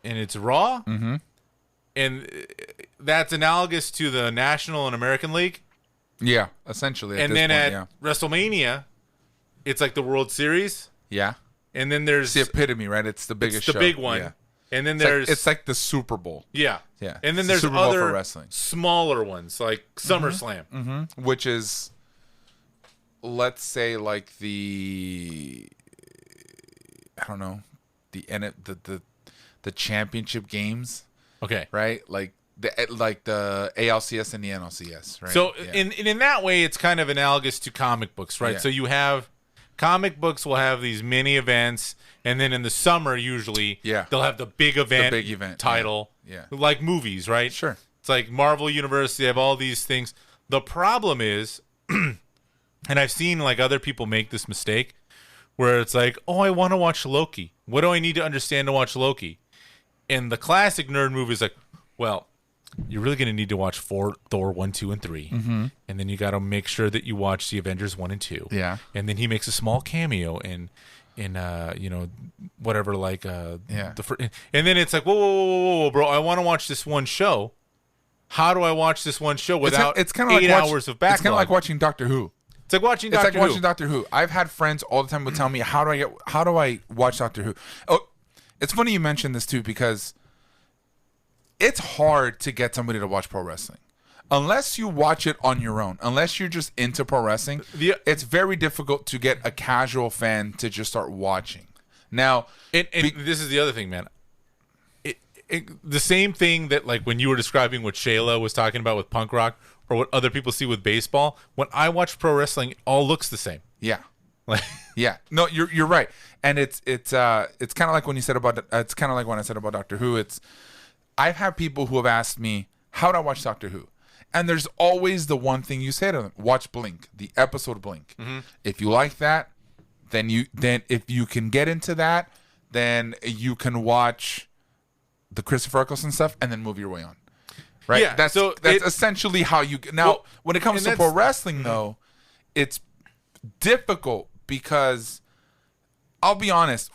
and it's Raw. Mm-hmm. And that's analogous to the National and American League. Yeah, essentially. And then at WrestleMania, it's like the World Series. Yeah. And then there's it's the epitome, right? It's the biggest show. It's the big one. Yeah. And then it's like the Super Bowl. Yeah. Yeah. And then it's there's the Super Bowl other for wrestling. Smaller ones like SummerSlam. Mm-hmm. Which is, let's say, like I don't know, the championship games. Okay. Right? Like the ALCS and the NLCS, right? So in that way, it's kind of analogous to comic books, right? Yeah. So you have comic books will have these mini events, and then in the summer usually they'll have the big event title. Yeah. Like movies, right? Sure. It's like Marvel Universe, they have all these things. The problem is, and I've seen like other people make this mistake, where it's like, oh, I want to watch Loki. What do I need to understand to watch Loki? And the classic nerd move is like, well, you're really going to need to watch Thor 1, 2, and 3. Mm-hmm. And then you got to make sure that you watch the Avengers 1 and 2. Yeah. And then he makes a small cameo in whatever, like, and then it's like, whoa, bro, I want to watch this one show. How do I watch this one show without it's kind of 8 hours of backlog? It's kind of like watching Doctor Who. It's like watching Doctor Who. I've had friends all the time would tell me, how do I watch Doctor Who? Oh, it's funny you mentioned this too, because it's hard to get somebody to watch pro wrestling. Unless you watch it on your own, unless you're just into pro wrestling, it's very difficult to get a casual fan to just start watching. Now, this is the other thing, man. The same thing that, like, when you were describing what Shayla was talking about with punk rock, or what other people see with baseball, when I watch pro wrestling, it all looks the same. Yeah. Like, yeah. No, you're right. And it's kind of like when you said about it's kind of like when I said about Doctor Who. I've had people who have asked me, how do I watch Doctor Who? And there's always the one thing you say to them: watch Blink, the episode Blink. Mm-hmm. If you like that, then if you can get into that, then you can watch the Christopher Eccleston stuff and then move your way on. Right? Yeah, that's essentially how you now. Well, when it comes to pro wrestling, though, it's difficult because I'll be honest.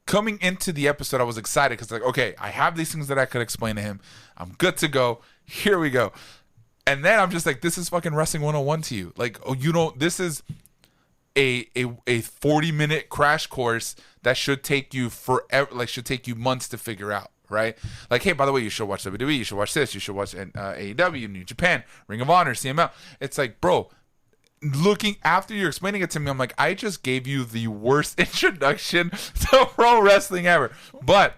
Coming into the episode, I was excited because, like, okay, I have these things that I could explain to him. I'm good to go. Here we go. And then I'm just like, this is fucking wrestling 101 to you. Like, oh, this is a 40-minute crash course that should take you forever, like, should take you months to figure out, right? Like, hey, by the way, you should watch WWE, you should watch this, you should watch AEW, New Japan, Ring of Honor, CML. It's like, bro, looking after you're explaining it to me, I'm like, I just gave you the worst introduction to pro wrestling ever. But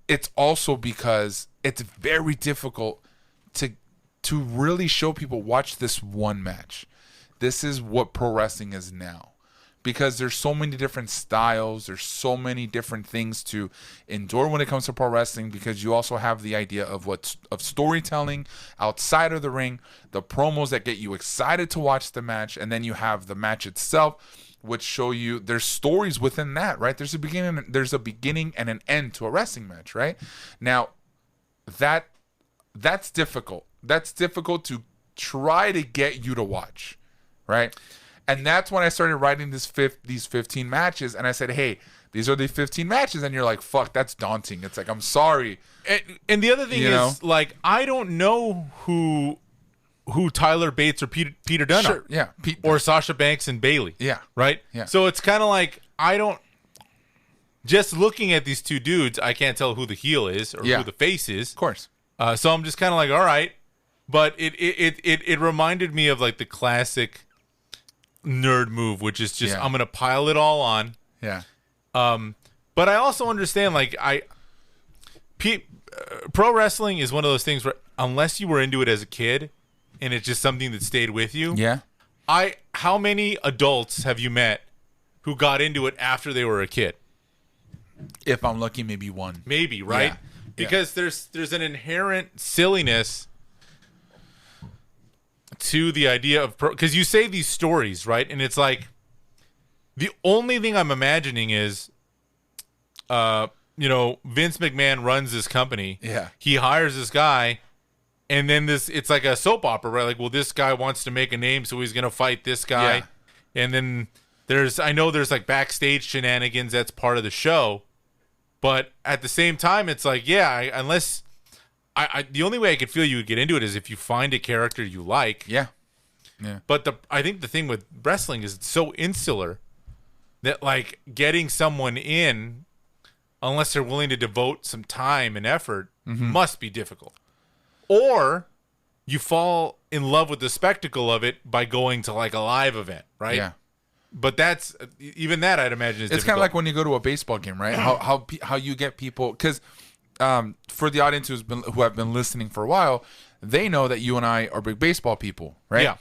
it's also because it's very difficult to really show people, watch this one match. This is what pro wrestling is now. Because there's so many different styles, there's so many different things to endure when it comes to pro wrestling, because you also have the idea of storytelling outside of the ring, the promos that get you excited to watch the match, and then you have the match itself, which show you there's stories within that, right? There's a beginning and an end to a wrestling match, right? Now, that's difficult. That's difficult to try to get you to watch, right? And that's when I started writing these 15 matches, and I said, hey, these are the 15 matches, and you're like, fuck, that's daunting. It's like, I'm sorry. And the other thing is, like, I don't know who Tyler Bates or Peter Dunne Sure, are. yeah. Or Sasha Banks and Bailey. Yeah. Right? Yeah. So it's kind of like, just looking at these two dudes, I can't tell who the heel is or who the face is. Of course. So I'm just kind of like, all right. But it reminded me of, like, the classic nerd move, which is just I'm gonna pile it all on. Yeah. But I also understand, like, pro wrestling is one of those things where unless you were into it as a kid and it's just something that stayed with you. Yeah. How many adults have you met who got into it after they were a kid? If I'm lucky, maybe one. Maybe, right? Yeah. Because there's an inherent silliness to the idea of because you say these stories, right? And it's like the only thing I'm imagining is Vince McMahon runs this company. Yeah. He hires this guy, and then it's like a soap opera, right? Like, well, this guy wants to make a name, so he's gonna fight this guy. Yeah. And then there's like backstage shenanigans that's part of the show. But at the same time, it's like, unless the only way I could feel you would get into it is if you find a character you like. Yeah. Yeah. But I think the thing with wrestling is it's so insular that, like, getting someone in, unless they're willing to devote some time and effort, must be difficult. Or you fall in love with the spectacle of it by going to, like, a live event, right? Yeah. But even that I'd imagine is it's difficult. kind of like when you go to a baseball game, right? How you get people, because for the audience who have been listening for a while, they know that you and I are big baseball people, right? Yeah.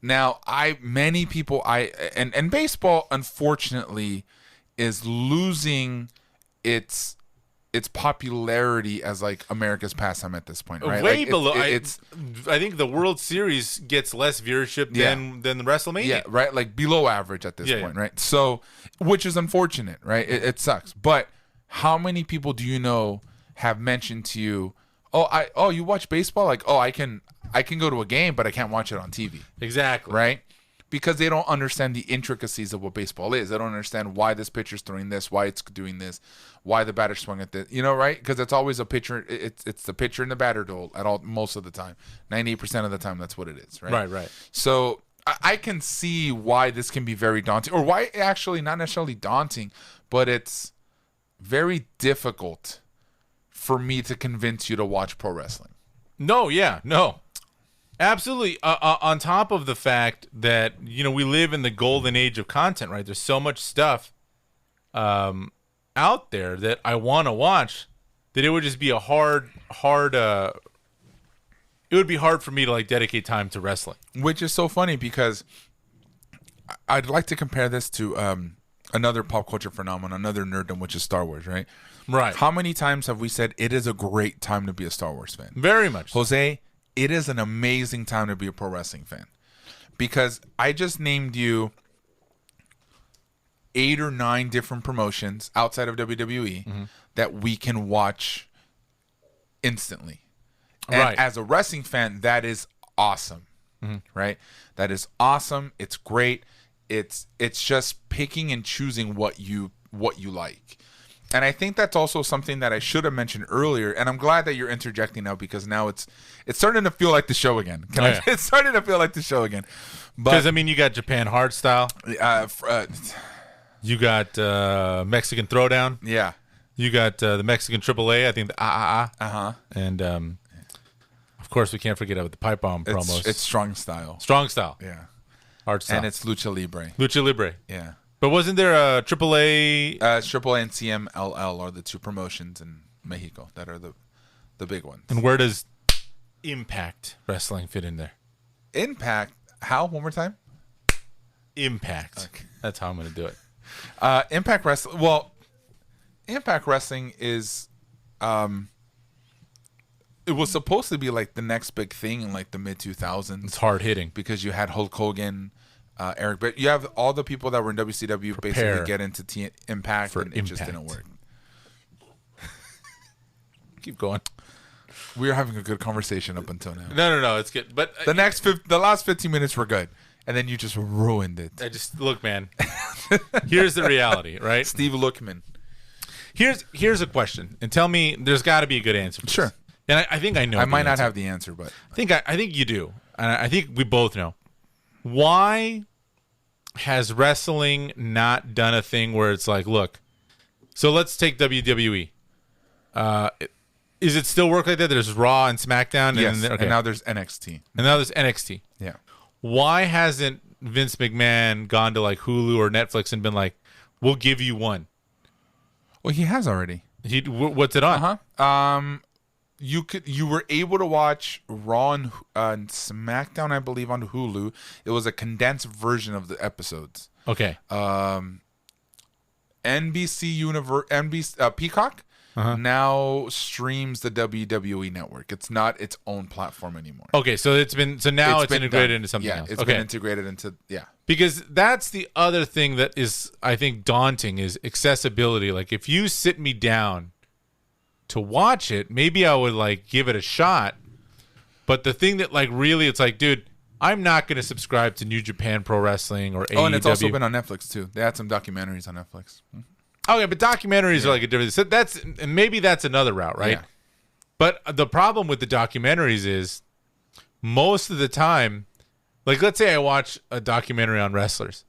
Now, many people and baseball, unfortunately, is losing its popularity as, like, America's pastime at this point, right? Way like, below. I think the World Series gets less viewership than the WrestleMania. Yeah, right. Like below average at this point, right? So, which is unfortunate, right? It sucks. But how many people do you know have mentioned to you, "Oh, you watch baseball? Like, I can go to a game, but I can't watch it on TV." Exactly. Right? Because they don't understand the intricacies of what baseball is. They don't understand why this pitcher's throwing this, why it's doing this, why the batter swung at this. Right? Because it's always a pitcher. It's the pitcher and the batter duel most of the time. 98% of the time, that's what it is. Right. Right. So I can see why this can be very daunting, or why actually not necessarily daunting, but it's very difficult for me to convince you to watch pro wrestling. No. Absolutely. On top of the fact that, we live in the golden age of content, right? There's so much stuff out there that I want to watch that it would just be it would be hard for me to, like, dedicate time to wrestling. Which is so funny because I'd like to compare this to another pop culture phenomenon, another nerddom, which is Star Wars, right? Right. How many times have we said it is a great time to be a Star Wars fan? Very much. Jose, it is an amazing time to be a pro wrestling fan, because I just named you 8 or 9 different promotions outside of WWE that we can watch instantly. And Right. as a wrestling fan, that is awesome, right? That is awesome. It's great. It's just picking and choosing what you like. And I think that's also something that I should have mentioned earlier. And I'm glad that you're interjecting now, because now it's starting to feel like the show again. It's starting to feel like the show again. Because, you got Japan Hardstyle. You got Mexican Throwdown. Yeah. You got the Mexican AAA. I think the And of course, we can't forget about the pipe bomb promos. It's strong style. Strong Style. Yeah. Art style. And it's Lucha Libre. Lucha Libre. Yeah. But wasn't there a AAA? AAA and CMLL are the two promotions in Mexico that are the big ones. And where does Impact Wrestling fit in there? Impact? How? One more time? Impact. Okay. That's how I'm going to do it. Impact Wrestling. Well, Impact Wrestling is, it was supposed to be like the next big thing in like the mid 2000s. It's hard hitting because you had Hulk Hogan, Eric, but you have all the people that were in WCW basically get into Impact, and it just didn't work. Keep going. We were having a good conversation up until now. No, it's good. But the last 15 minutes were good, and then you just ruined it. I just look, man. Here's the reality, right? Steve Lookman. Here's a question, and tell me. There's got to be a good answer for Sure. this. And I think I know. I might not have the answer, but I think you do, and I think we both know. Why has wrestling not done a thing where it's like, look, so let's take WWE. Is it still work like that? There's Raw and SmackDown, yes, and now there's NXT. Yeah. Why hasn't Vince McMahon gone to like Hulu or Netflix and been like, "We'll give you one"? Well, he has already. What's it on? You were able to watch Raw and SmackDown, I believe, on Hulu. It was a condensed version of the episodes. Okay. NBC Peacock now streams the WWE Network. It's not its own platform anymore. Okay, so it's integrated into something else. It's been integrated into Because that's the other thing that is, I think, daunting is accessibility. Like, if you sit me down to watch it, maybe I would like give it a shot. But the thing that like really, it's like, dude, I'm not going to subscribe to New Japan Pro Wrestling or AEW. Oh, and it's also been on Netflix too. They had some documentaries on Netflix. Okay, but documentaries are like a different. So maybe that's another route, right? Yeah. But the problem with the documentaries is most of the time, like let's say I watch a documentary on wrestlers,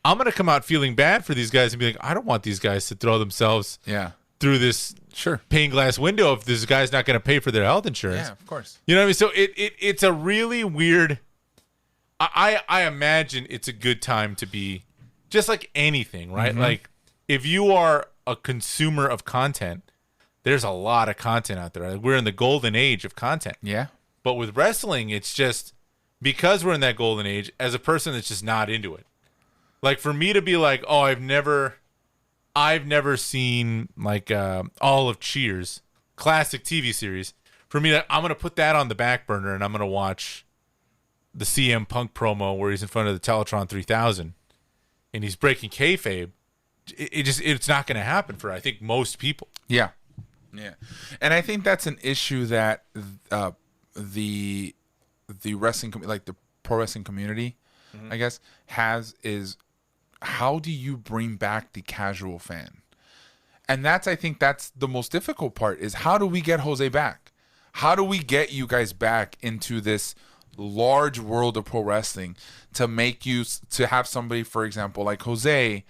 I'm gonna come out feeling bad for these guys and be like, I don't want these guys to throw themselves through this pane glass window if this guy's not gonna pay for their health insurance. Yeah, of course. You know what I mean? So it's a really weird. I imagine it's a good time to be just like anything, right? Mm-hmm. Like if you are a consumer of content, there's a lot of content out there. We're in the golden age of content. Yeah. But with wrestling, it's just because we're in that golden age, as a person that's just not into it. Like for me to be like, oh, I've never seen like all of Cheers, classic TV series. For me, I'm going to put that on the back burner and I'm going to watch the CM Punk promo where he's in front of the Teletron 3000 and he's breaking kayfabe. It's not going to happen for, I think, most people. Yeah. Yeah. And I think that's an issue that the wrestling, like the pro wrestling community, I guess, is how do you bring back the casual fan? And I think that's the most difficult part is how do we get Jose back? How do we get you guys back into this large world of pro wrestling to have somebody, for example, like Jose,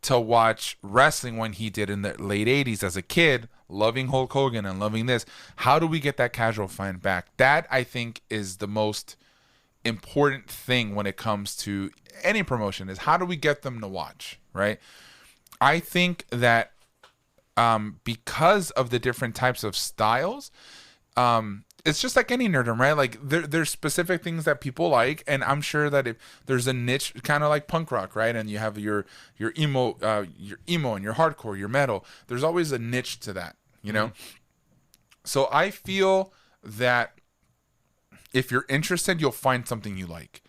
to watch wrestling when he did in the late 80s as a kid, loving Hulk Hogan and loving this. How do we get that casual fan back? That, I think, is the most important thing when it comes to any promotion is how do we get them to watch, right? I think that because of the different types of styles, it's just like any nerdom, right? Like there's specific things that people like, and I'm sure that if there's a niche, kind of like punk rock, right? And you have your emo and your hardcore, your metal. There's always a niche to that, you know. So I feel that if you're interested, you'll find something you like.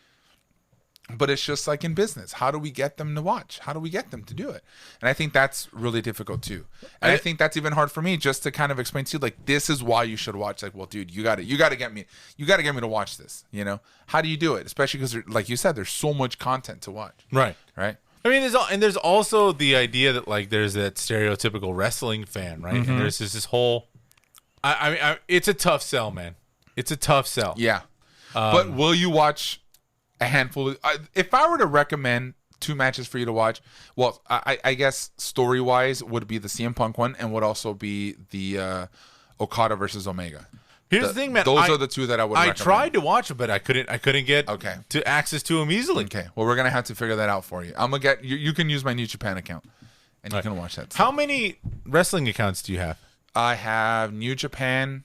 But it's just like in business. How do we get them to watch? How do we get them to do it? And I think that's really difficult too. And I think that's even hard for me just to kind of explain to you, like, this is why you should watch. Like, well, dude, you got to get me to watch this. You know, how do you do it? Especially because, like you said, there's so much content to watch. Right. Right. I mean, there's also the idea that like there's that stereotypical wrestling fan, right? And there's this whole. I mean, it's a tough sell, man. It's a tough sell. Yeah. But will you watch a handful of, if I were to recommend 2 matches for you to watch, well, I guess story-wise would be the CM Punk one and would also be the Okada versus Omega. Here's the thing, man. Those are the two that I would recommend. tried to watch them, but I couldn't get to access to them easily. Okay. Well, we're gonna have to figure that out for you. I'm gonna get you. You can use my New Japan account, and you can watch that. How many wrestling accounts do you have? I have New Japan,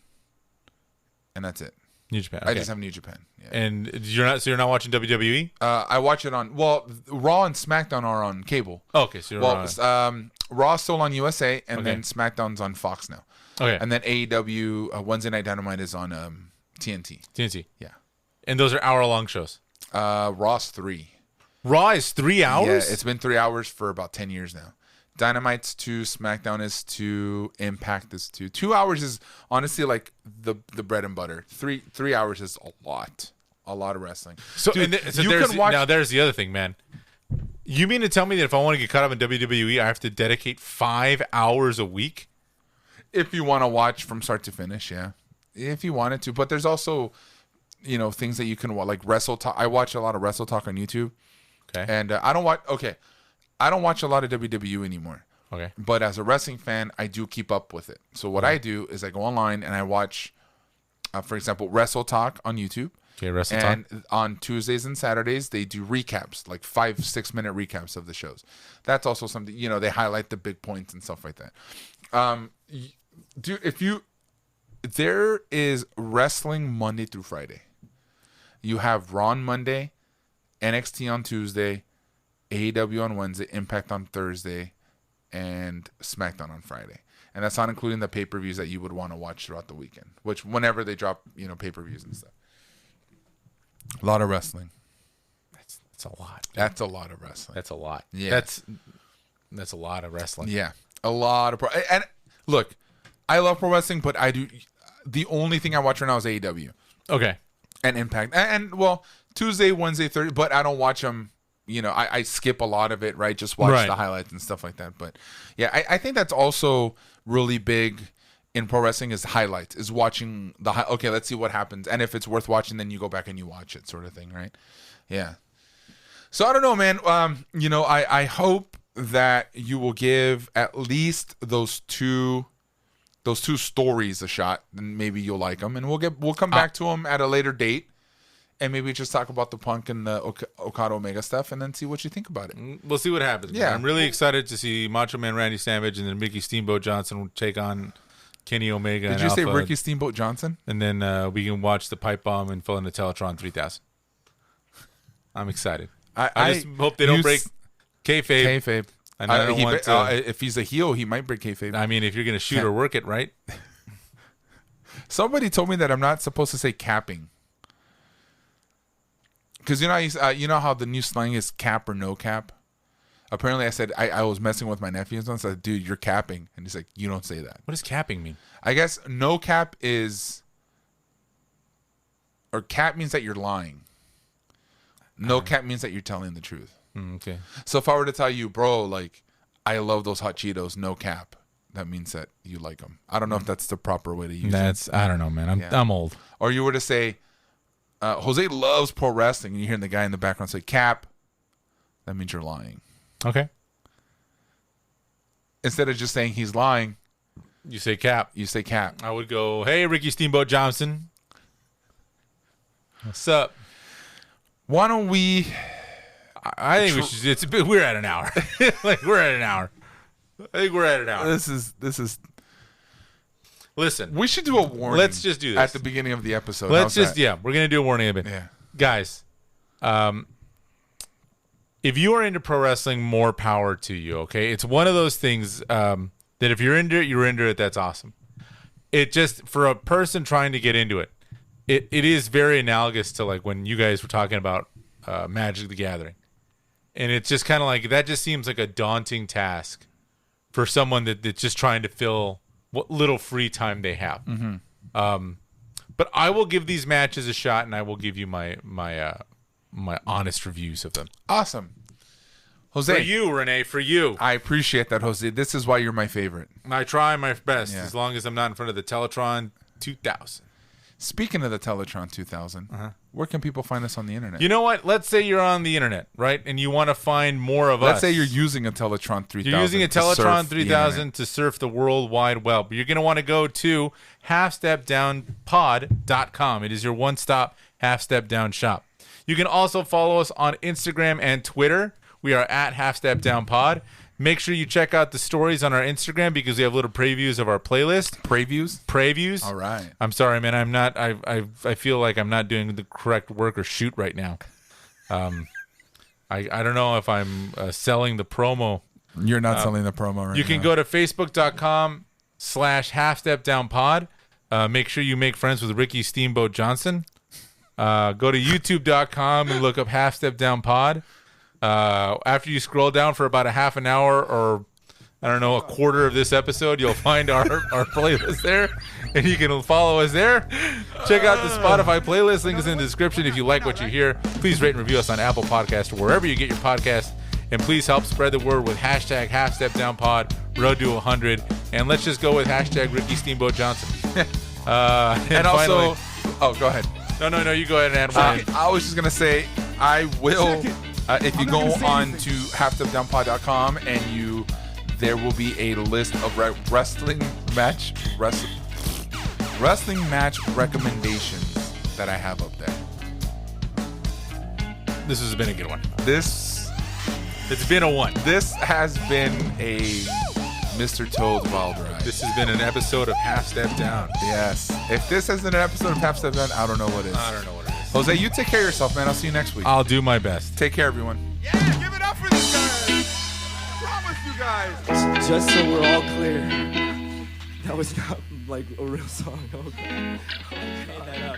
and that's it. New Japan. Okay. I just have New Japan. Yeah. And you're not watching WWE? I watch it on Raw and SmackDown are on cable. Oh, okay, so you're Raw's still on USA, and then SmackDown's on Fox now. Okay. And then AEW Wednesday Night Dynamite is on TNT. TNT. Yeah. And those are hour-long shows. Raw's 3. Raw is 3 hours? Yeah, it's been 3 hours for about 10 years now. Dynamite's 2, SmackDown is 2, Impact is 2. 2 hours is honestly like the bread and butter. 3 hours is a lot of wrestling. So, dude, now there's the other thing, man. You mean to tell me that if I want to get caught up in WWE, I have to dedicate 5 hours a week? If you want to watch from start to finish, yeah. If you wanted to. But there's also, things that you can watch, like Wrestle Talk. I watch a lot of Wrestle Talk on YouTube. Okay. And I don't watch a lot of WWE anymore. Okay. But as a wrestling fan, I do keep up with it. So what I do is I go online and I watch, for example, Wrestle Talk on YouTube. Okay, Wrestle Talk. And on Tuesdays and Saturdays, they do recaps, like 5-6 minute recaps of the shows. That's also something, they highlight the big points and stuff like that. Dude, there is wrestling Monday through Friday. You have Raw on Monday, NXT on Tuesday, AEW on Wednesday, Impact on Thursday, and SmackDown on Friday. And that's not including the pay-per-views that you would want to watch throughout the weekend, which whenever they drop, pay-per-views and stuff. A lot of wrestling. That's a lot. Dude. That's a lot of wrestling. That's a lot. Yeah. That's a lot of wrestling. Yeah. A lot of and look, I love pro wrestling, but the only thing I watch right now is AEW. Okay. And Impact. And Tuesday, Wednesday, Thursday, but I don't watch them. I skip a lot of it, right? Just watch the highlights and stuff like that. But yeah, I think that's also really big in pro wrestling is highlights, is watching okay, let's see what happens. And if it's worth watching, then you go back and you watch it, sort of thing, right? Yeah. So I don't know, man. I hope that you will give at least those two stories a shot, and maybe you'll like them, and we'll come back to them at a later date, and maybe just talk about the Punk and the Okada Omega stuff, and then see what you think about it. We'll see what happens. Yeah, man. I'm really excited to see Macho Man Randy Savage and then Ricky Steamboat Johnson take on Kenny Omega. Did you say Ricky Steamboat Johnson? And then we can watch the Pipe Bomb and fill in the Teletron 3000. I'm excited. I just hope they don't break kayfabe. Kayfabe. I don't want to, if he's a heel, he might break kayfabe. I mean, if you're going to shoot or work it, right? Somebody told me that I'm not supposed to say capping. Because you know how the new slang is cap or no cap? Apparently I said, I was messing with my nephews and I said, dude, you're capping. And he's like, you don't say that. What does capping mean? I guess no cap is, or cap means that you're lying. No cap means that you're telling the truth. Okay. So if I were to tell you, bro, like, I love those hot Cheetos, no cap, that means that you like them. I don't know if that's the proper way to use it. I don't know, man. I'm old. Or you were to say, Jose loves pro wrestling, and you hear the guy in the background say cap, that means you're lying. Okay. Instead of just saying he's lying, you say cap. You say cap. I would go, hey, Ricky Steamboat Johnson. What's up? Why don't we... I think we should. We're at an hour. We're at an hour. I think we're at an hour. This is. Listen, we should do a warning. Let's just do this at the beginning of the episode. We're gonna do a warning a bit. Yeah, guys. If you are into pro wrestling, more power to you. Okay, it's one of those things that if you're into it, you're into it. That's awesome. It just for a person trying to get into it, it is very analogous to like when you guys were talking about Magic the Gathering. And it's just kind of like, that just seems like a daunting task for someone that's just trying to fill what little free time they have. Mm-hmm. But I will give these matches a shot, and I will give you my honest reviews of them. Awesome. Jose. For you, Rene, for you. I appreciate that, Jose. This is why you're my favorite. I try my best, as long as I'm not in front of the Teletron 2000. Speaking of the Teletron 2000, where can people find us on the internet? You know what? Let's say you're on the internet, right? And you want to find more of us. Let's say you're using a Teletron 3000. You're using a Teletron 3000 to surf the World Wide Web. But you're going to want to go to halfstepdownpod.com. It is your one-stop Half Step Down shop. You can also follow us on Instagram and Twitter. We are at HalfStepDownPod. Make sure you check out the stories on our Instagram because we have little previews of our playlist. Previews. All right. I'm sorry, man. I'm not. I feel like I'm not doing the correct work or shoot right now. I don't know if I'm selling the promo. You're not selling the promo right now. You can go to Facebook.com/HalfStepDownPod. Make sure you make friends with Ricky Steamboat Johnson. Go to YouTube.com and look up Half Step Down Pod. After you scroll down for about a half an hour or I don't know, a quarter of this episode, you'll find our playlist there, and you can follow us there. Check out the Spotify playlist. Link is in the description. If you like what you hear, please rate and review us on Apple Podcasts or wherever you get your podcasts. And please help spread the word with hashtag HalfStepDownPod, Road to 100. And let's just go with hashtag Ricky Steamboat Johnson. And also, finally, go ahead. No, you go ahead and add one. I was just going to say, I will, if you go on to halfstepdownpod.com and there will be a list of wrestling match recommendations that I have up there. This has been a good one. It's been a one. This has been a Mr. Toad's Wild Ride. This has been an episode of Half Step Down. Yes. If this isn't an episode of Half Step Down, I don't know what is. I don't know what it is. Jose, you take care of yourself, man. I'll see you next week. I'll do my best. Take care, everyone. Yeah, give it up for these guys. I promise you guys. Just so we're all clear, that was not like a real song. Okay. I made that up.